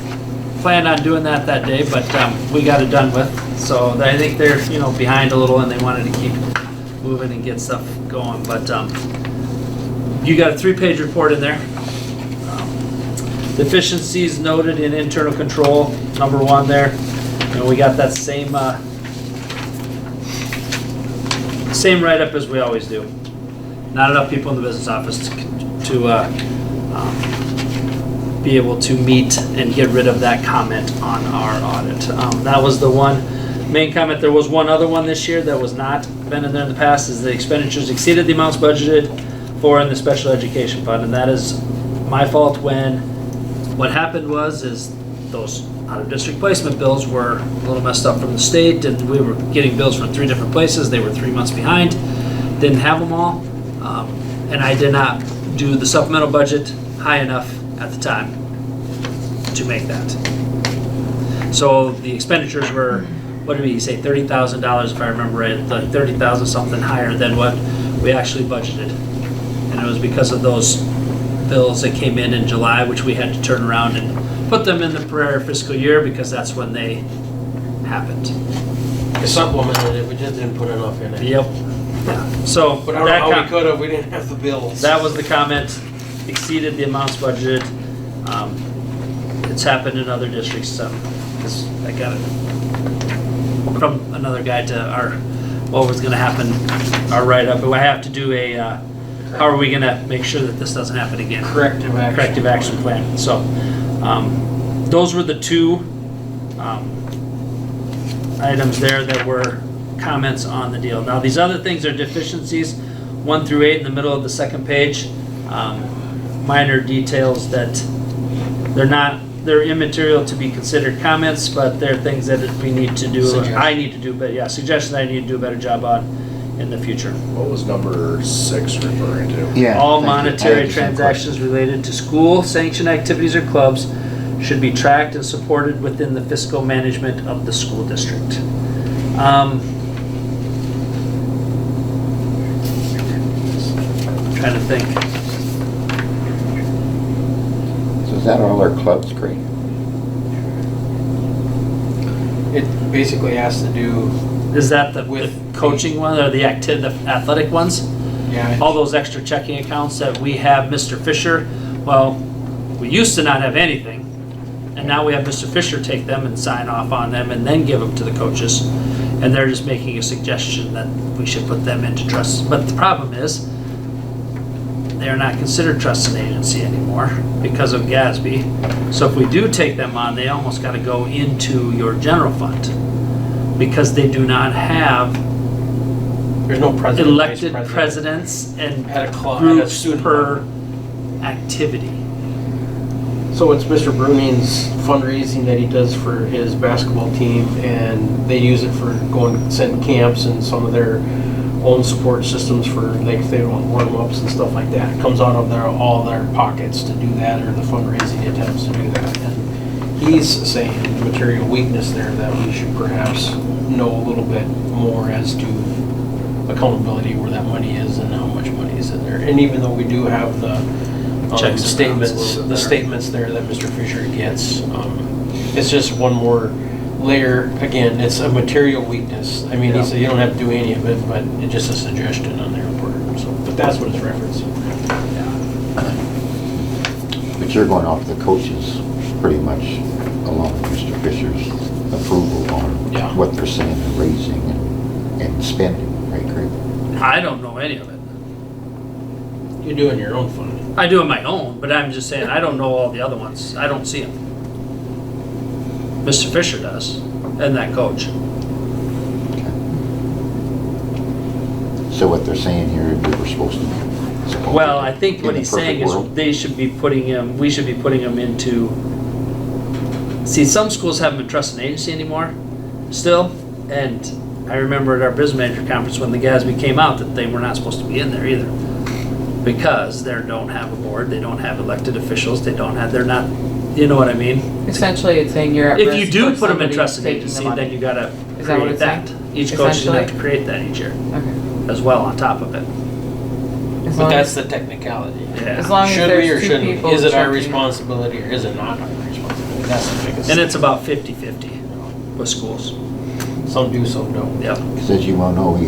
Speaker 6: planned on doing that day, but we got it done with. So I think they're, behind a little, and they wanted to keep moving and get stuff going. But you got a 3-page report in there. Deficiencies noted in internal control, number 1 there. We got that same write-up as we always do. Not enough people in the business office to be able to meet and get rid of that comment on our audit. That was the one main comment. There was one other one this year that was not been in there in the past, is the expenditures exceeded the amounts budgeted for in the special education fund, and that is my fault. When what happened was those out-of-district placement bills were a little messed up from the state, and we were getting bills from 3 different places. They were 3 months behind, didn't have them all, and I did not do the supplemental budget high enough at the time to make that. So the expenditures were, what did we say, $30,000 if I remember right, like 30,000 something higher than what we actually budgeted. And it was because of those bills that came in July, which we had to turn around and put them in the prior fiscal year because that's when they happened.
Speaker 4: I supplemented it, we just didn't put enough in it.
Speaker 6: Yep. Yeah. So
Speaker 4: But I don't know how we could have, we didn't have the bills.
Speaker 6: that was the comment, exceeded the amounts budgeted. It's happened in other districts, so I got it from another guy to what was gonna happen, our write-up. But I have to do how are we gonna make sure that this doesn't happen again?
Speaker 4: Corrective action
Speaker 6: plan. So, those were the 2 items there that were comments on the deal. Now, these other things are deficiencies, 1 through 8 in the middle of the 2nd page. Minor details that they're immaterial to be considered comments, but they're things that we need to do, I need to do, but yeah, suggestions I need to do a better job on in the future.
Speaker 7: What was number 6 referring to?
Speaker 8: Yeah.
Speaker 6: All
Speaker 8: thank you. I
Speaker 6: monetary
Speaker 8: had the same
Speaker 6: transactions related to school sanctioned activities or clubs should be tracked and supported within the fiscal management of the school district. I'm trying to think.
Speaker 8: So is that all our clubs, Craig?
Speaker 4: It basically has to do,
Speaker 6: Is that the
Speaker 4: With
Speaker 6: coaching one or the athletic ones?
Speaker 4: yeah.
Speaker 6: All those extra checking accounts that we have, Mr. Fisher, well, we used to not have anything, and now we have Mr. Fisher take them and sign off on them and then give them to the coaches. And they're just making a suggestion that we should put them into trust. But the problem is, they are not considered trust and agency anymore because of GASB. So if we do take them on, they almost got to go into your general fund because they do not have
Speaker 4: There's no president,
Speaker 6: elected
Speaker 4: vice
Speaker 6: presidents and
Speaker 4: At a club, at a
Speaker 6: groups
Speaker 4: student
Speaker 6: per activity.
Speaker 4: So it's Mr. Bruning's fundraising that he does for his basketball team, and they use it for send camps and some of their own support systems for, like, if they want warm-ups and stuff like that. It comes out of all their pockets to do that, or the fundraising attempts to do that. And he's saying the material weakness there that we should perhaps know a little bit more as to accountability, where that money is and how much money is in there. And even though we do have the
Speaker 6: Checks and
Speaker 4: statements,
Speaker 6: balances
Speaker 4: the
Speaker 6: there.
Speaker 4: statements there that Mr. Fisher gets, it's just one more layer. Again, it's a material weakness. I mean, he said you don't have to do any of it, but it's just a suggestion on their report. So, but that's what it's referencing.
Speaker 8: But you're going off the coaches pretty much along with Mr. Fisher's approval on
Speaker 4: Yeah.
Speaker 8: what they're saying and raising and spending, right, Craig?
Speaker 6: I don't know any of it.
Speaker 4: You do in your own fund.
Speaker 6: I do on my own, but I'm just saying, I don't know all the other ones. I don't see them. Mr. Fisher does, and that coach.
Speaker 8: So what they're saying here, we were supposed to.
Speaker 6: Well, I think what
Speaker 8: in the
Speaker 6: he's saying
Speaker 8: perfect
Speaker 6: is
Speaker 8: world.
Speaker 6: they should be putting him, we should be putting him into, see, some schools haven't been trusted agency anymore, still, and I remember at our business manager conference when the GASB came out that they were not supposed to be in there either. Because they don't have a board, they don't have elected officials, they don't have, they're not, you know what I mean?
Speaker 2: Essentially, it's saying you're at risk.
Speaker 6: If you do
Speaker 2: for
Speaker 6: put them in
Speaker 2: somebody
Speaker 6: trusted
Speaker 2: taking the
Speaker 6: agency,
Speaker 2: money.
Speaker 6: then you gotta
Speaker 2: Is that what
Speaker 6: create
Speaker 2: it's
Speaker 6: that.
Speaker 2: saying?
Speaker 6: Each coach is gonna have to
Speaker 2: Essentially?
Speaker 6: create that each year,
Speaker 2: Okay.
Speaker 6: as well on top of it.
Speaker 2: As
Speaker 4: But
Speaker 2: long
Speaker 4: that's
Speaker 2: as,
Speaker 4: the technicality.
Speaker 2: as long as
Speaker 4: Should we or
Speaker 2: there's two
Speaker 4: shouldn't we?
Speaker 2: people
Speaker 4: Is it our
Speaker 2: checking.
Speaker 4: responsibility or is it not our responsibility? That's the biggest.
Speaker 6: And it's about 50-50 with schools.
Speaker 4: Some do, some don't.
Speaker 6: Yep.
Speaker 8: Because as you well know, we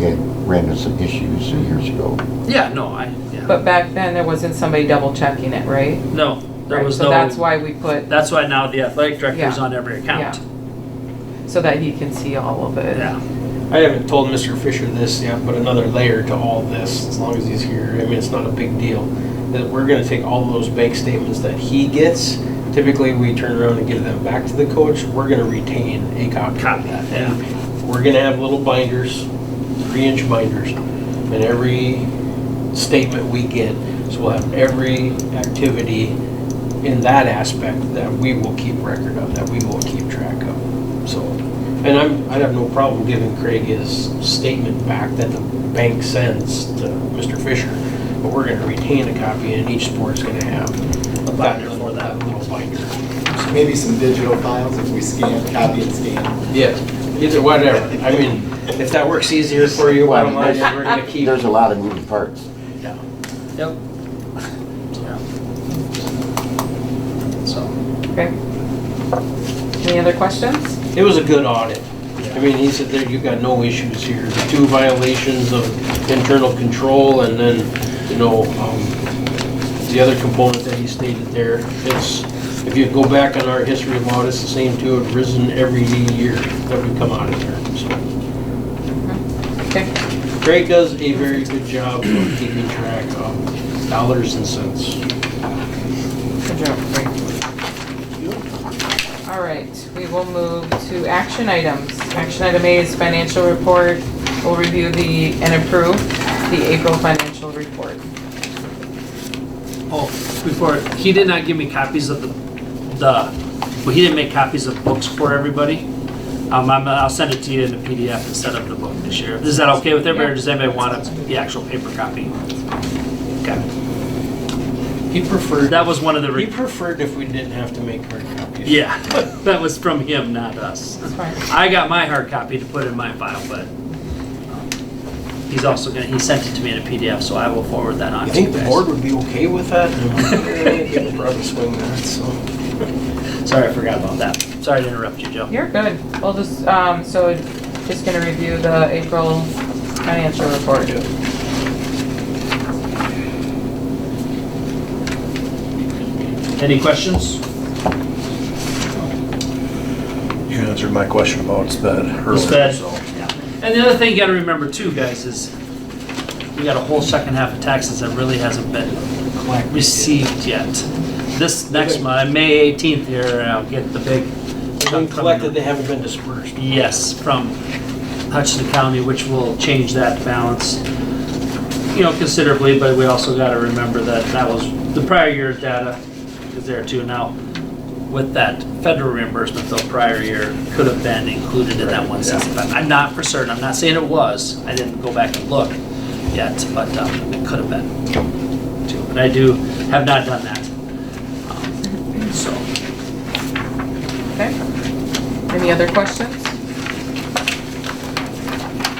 Speaker 8: ran into some issues years ago.
Speaker 6: Yeah, no, yeah.
Speaker 2: But back then, there wasn't somebody double checking it, right?
Speaker 6: No, there
Speaker 2: Right,
Speaker 6: was
Speaker 2: so
Speaker 6: no.
Speaker 2: that's why we put,
Speaker 6: That's why now the athletic director is
Speaker 2: Yeah.
Speaker 6: on every account.
Speaker 2: so that he can see all of it.
Speaker 6: Yeah.
Speaker 4: I haven't told Mr. Fisher this yet, but another layer to all this, as long as he's here, I mean, it's not a big deal, that we're gonna take all those bank statements that he gets, typically we turn around and give them back to the coach, we're gonna retain a copy of that.
Speaker 6: Yeah.
Speaker 4: We're gonna have little binders, 3-inch binders, and every statement we get, so we'll have every activity in that aspect that we will keep record of, that we will keep track of, so. And I'd have no problem giving Craig his statement back that the bank sends to Mr. Fisher, but we're gonna retain a copy and each sport's gonna have
Speaker 6: A binder for that.
Speaker 4: little binder.
Speaker 9: Maybe some digital files if we scan, copy and scan.
Speaker 4: Yeah, either whatever, I mean, if that works easier for you,
Speaker 8: Well,
Speaker 4: bottom line is we're gonna keep.
Speaker 8: There's a lot of moving parts.
Speaker 6: Yep. So,
Speaker 2: Okay. Any other questions?
Speaker 4: It was a good audit. I mean, he said that you've got no issues here. The 2 violations of internal control and then, you know, the other component that he stated there, it's, if you go back on our history of audits, the same 2 have risen every year that we come out of there, so.
Speaker 2: Okay.
Speaker 4: Craig does a very good job of keeping track of dollars and cents.
Speaker 2: Good job, Frank. All right, we will move to action items. Action item A is financial report. We'll review and approve the April financial report.
Speaker 6: oh, before, he did not give me copies of well, he didn't make copies of books for everybody. I'll send it to you in a PDF instead of the book this year. Is that okay with everybody, or does anybody want the actual paper copy? Okay.
Speaker 4: He preferred,
Speaker 6: That was one of the,
Speaker 4: he preferred if we didn't have to make hard copies.
Speaker 6: yeah, that was from him, not us.
Speaker 2: That's fine.
Speaker 6: I got my hard copy to put in my file, but he's also he sent it to me in a PDF, so I will forward that on
Speaker 4: I
Speaker 6: to you
Speaker 4: think the
Speaker 6: guys.
Speaker 4: board would be okay with that. Give a broad swing that, so.
Speaker 6: Sorry, I forgot about that. Sorry to interrupt you, Joe.
Speaker 2: You're good. We'll just, so just gonna review the April financial report.
Speaker 6: Any questions?
Speaker 7: You answered my question about sped earlier,
Speaker 6: sped.
Speaker 7: so.
Speaker 6: And the other thing you gotta remember too, guys, is we got a whole second half of taxes that really hasn't been received yet. This next month, May 18th here, I'll get the big
Speaker 4: They've been
Speaker 6: chunk coming.
Speaker 4: collected, they haven't been dispersed.
Speaker 6: Yes, from Hudson County, which will change that balance, you know, considerably, but we also gotta remember that that was, the prior year's data is there too. Now, with that federal reimbursement, though, prior year could have been included in that 165. I'm not for certain, I'm not saying it was, I didn't go back and look yet, but it could have been too. And I have not done that. So,
Speaker 2: Okay. Any other questions?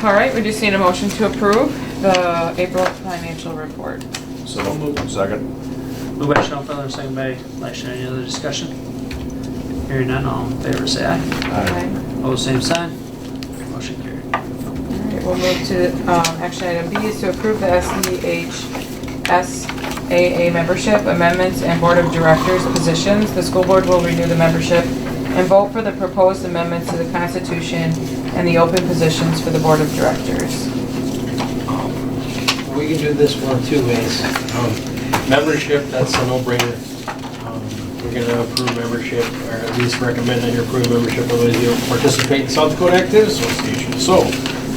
Speaker 2: All right, we just need a motion to approve the April financial report.
Speaker 7: So, second.
Speaker 6: moved by Schoenfelder, second by Leishman. Any other discussion? Hearing none, all in favor say aye.
Speaker 2: Okay.
Speaker 6: Opposed, same sign. Motion carried.
Speaker 2: All right, we'll move to action item B is to approve the SAA membership amendments and board of directors positions. The school board will renew the membership and vote for the proposed amendments to the Constitution and the open positions for the board of directors.
Speaker 4: We we can do this one of two ways. Membership, that's a no-brainer. We're gonna approve membership, or at least recommend that you approve membership, otherwise you don't participate in South Dakota Activities Association. So,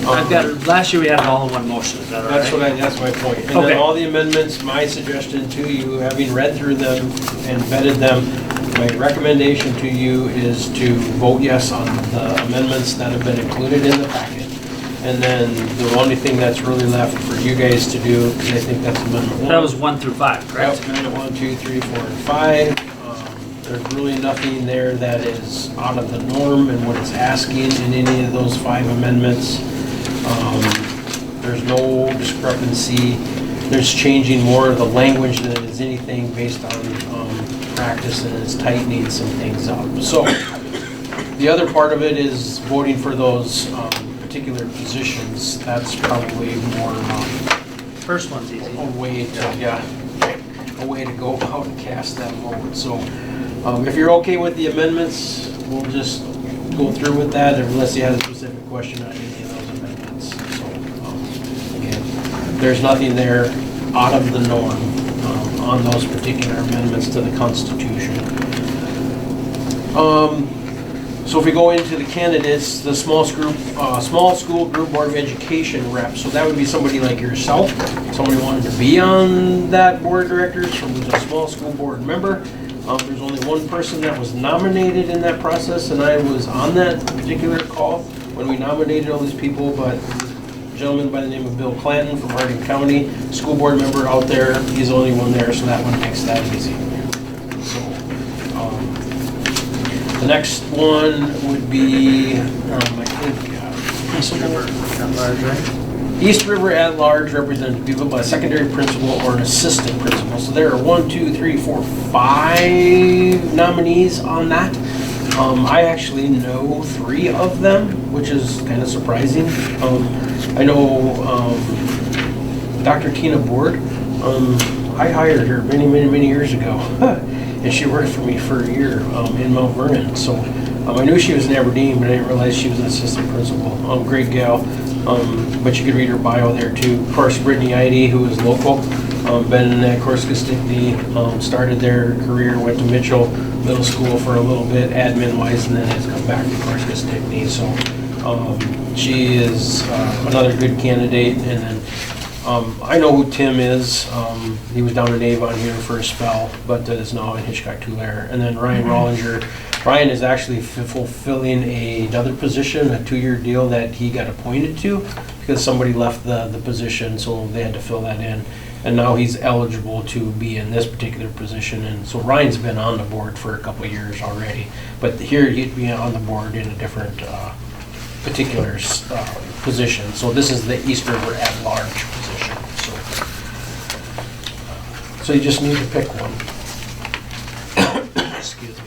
Speaker 6: I've got, last year we had it all in one motion, is that all right?
Speaker 4: that's my point. And
Speaker 6: Okay.
Speaker 4: then all the amendments, my suggestion to you, having read through them and vetted them, my recommendation to you is to vote yes on the amendments that have been included in the packet. And then the only thing that's really left for you guys to do, because I think that's amendment 1.
Speaker 6: That was 1 through 5, correct?
Speaker 4: Yep, amendment 1, 2, 3, 4, and 5. There's really nothing there that is out of the norm in what it's asking in any of those 5 amendments. There's no discrepancy. There's changing more of the language than it is anything based on practice, and it's tightening some things up. So the other part of it is voting for those particular positions. That's probably more
Speaker 6: First one's easy.
Speaker 4: a way to go out and cast that vote. So if you're okay with the amendments, we'll just go through with that unless you had a specific question on any of those amendments. So again, there's nothing there out of the norm on those particular amendments to the Constitution. So if we go into the candidates, the small school group board of education rep, so that would be somebody like yourself, somebody wanted to be on that board of directors, someone who's a small school board member. There's only one person that was nominated in that process, and I was on that particular call when we nominated all these people, but a gentleman by the name of Bill Clanton from Harding County, school board member out there, he's the only one there, so that one makes that easy. So, the next one would be, I think, East River at large represented people by a secondary principal or an assistant principal. So there are 1, 2, 3, 4, 5 nominees on that. I actually know 3 of them, which is kind of surprising. I know Dr. Tina Board. I hired her many years ago. And she worked for me for a year in Mount Vernon. So I knew she was in Aberdeen, but I didn't realize she was an assistant principal. Great gal, but you could read her bio there too. Of course, Brittany Eide, who is local, been at Corsica Stickney, started their career, went to Mitchell Middle School for a little bit, admin-wise, and then has come back to Corsica Stickney. So she is another good candidate. And then I know who Tim is. He was down in Avon here for a spell, but is now in Hitchcock-Tulare. And then Ryan Rollinger. Ryan is actually fulfilling another position, a 2-year deal that he got appointed to because somebody left the position, so they had to fill that in. And now he's eligible to be in this particular position. And so Ryan's been on the board for a couple of years already, but here he'd be on the board in a different particular position. So this is the East River at-large position. So you just need to pick one. Excuse me.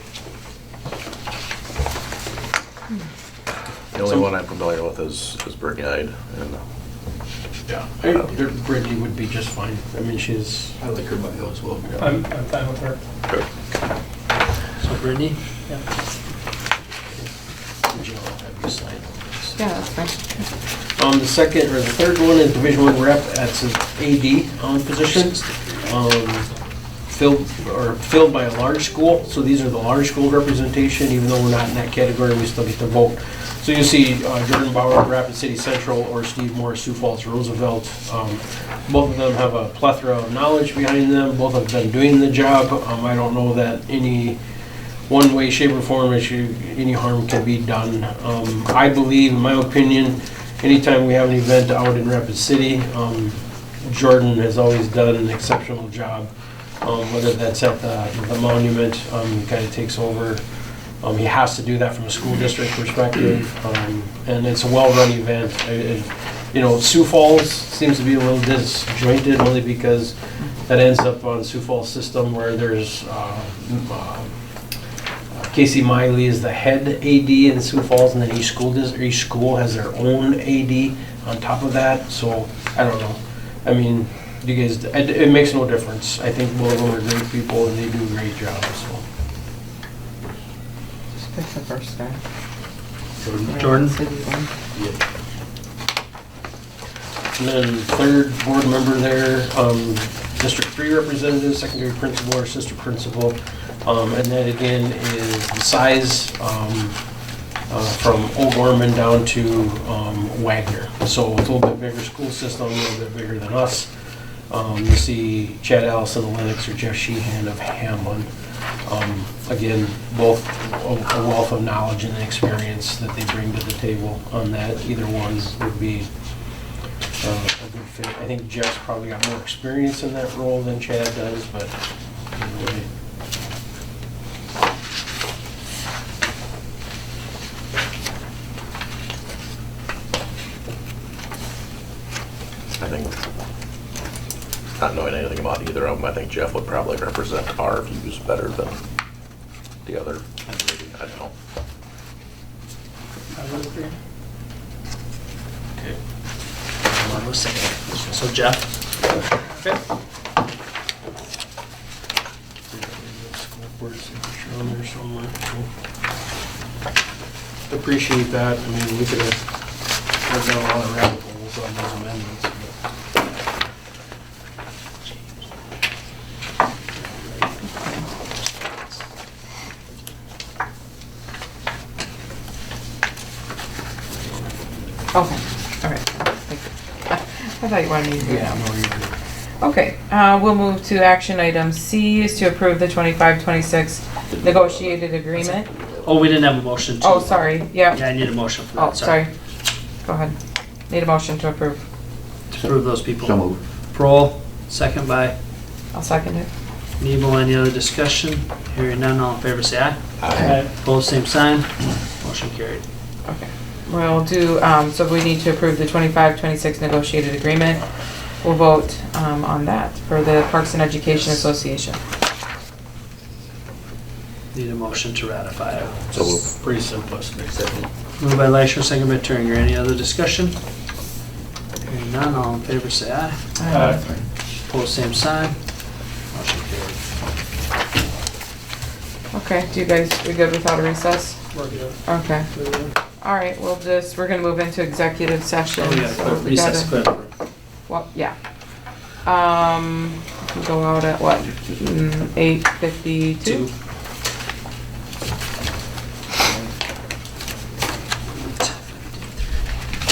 Speaker 7: The only one I'm familiar with is Brittany Eide, and
Speaker 4: Yeah, Brittany would be just fine. I mean, she's.
Speaker 5: I like her bio as well.
Speaker 1: I'm fine with her.
Speaker 7: good.
Speaker 6: So Brittany?
Speaker 4: Jill, I'll have you sign all this.
Speaker 2: Yeah, that's fine.
Speaker 4: The second or the third one is Division 1 rep. That's an AD position. Filled by a large school. So these are the large school representation. Even though we're not in that category, we still get to vote. So you see Jordan Bauer, Rapid City Central, or Steve Morris, Sioux Falls, Roosevelt. Both of them have a plethora of knowledge behind them. Both have been doing the job. I don't know that any one way, shape, or form any harm can be done. I believe, in my opinion, anytime we have an event out in Rapid City, Jordan has always done an exceptional job. Whether that's at the monument, he kind of takes over. He has to do that from a school district perspective, and it's a well-run event. Sioux Falls seems to be a little disjointed only because that ends up on Sioux Falls system where there's Casey Miley is the head AD in Sioux Falls, and then each school has their own AD on top of that. So I don't know. I mean, you guys, it makes no difference. I think both of them are great people and they do a great job. So.
Speaker 2: Just pick the first guy.
Speaker 6: Jordan?
Speaker 2: City one.
Speaker 4: And then third board member there, District 3 representative, secondary principal or assistant principal. And that again is the size from O'Gorman down to Wagner. So it's a little bit bigger school system, a little bit bigger than us. You see Chad Allison of Lennox or Jeff Sheehan of Hamlin. Again, both a wealth of knowledge and experience that they bring to the table on that. Either one would be a good fit. I think Jeff's probably got more experience in that role than Chad does, but either way.
Speaker 7: I think, not knowing anything about either of them, I think Jeff would probably represent our views better than the other. I don't know.
Speaker 6: I would agree.
Speaker 4: Okay.
Speaker 6: One was second. So Jeff? Okay.
Speaker 4: School board signature on there somewhere. Appreciate that. I mean, we could have worked out a lot of rabbit holes on those amendments. But
Speaker 2: Okay, all right. Thank you. I thought you wanted me to do
Speaker 4: yeah,
Speaker 2: that.
Speaker 4: no, you're good.
Speaker 2: Okay, we'll move to action item C is to approve the 25-26 negotiated agreement.
Speaker 6: Oh, we didn't have a motion to.
Speaker 2: Oh, sorry, yeah.
Speaker 6: Yeah, I need a motion for that,
Speaker 2: Oh, sorry. Go ahead. Need a motion to approve.
Speaker 6: To approve those people.
Speaker 8: So moved.
Speaker 6: Prohl, second by
Speaker 2: I'll second it.
Speaker 6: Nebo. Any other discussion? Hearing none, all in favor say aye.
Speaker 8: Aye.
Speaker 6: Opposed, same sign. Motion carried.
Speaker 2: Okay. We'll do, so we need to approve the 25-26 negotiated agreement. We'll vote on that for the Parks and Education Association.
Speaker 6: Need a motion to ratify it.
Speaker 7: So
Speaker 4: Pretty simplistic.
Speaker 6: Moved by Leishman, second by Turner. Any other discussion? Hearing none, all in favor say aye. Opposed, same sign. Motion carried.
Speaker 2: Okay, do you guys, we good without a recess?
Speaker 6: We're good.
Speaker 2: Okay. All right, we're gonna move into executive session.
Speaker 6: Oh, yeah,
Speaker 2: so we
Speaker 6: recess,
Speaker 2: gotta-
Speaker 6: good.
Speaker 2: Well, yeah. We go out at what, 8:52?
Speaker 6: Two.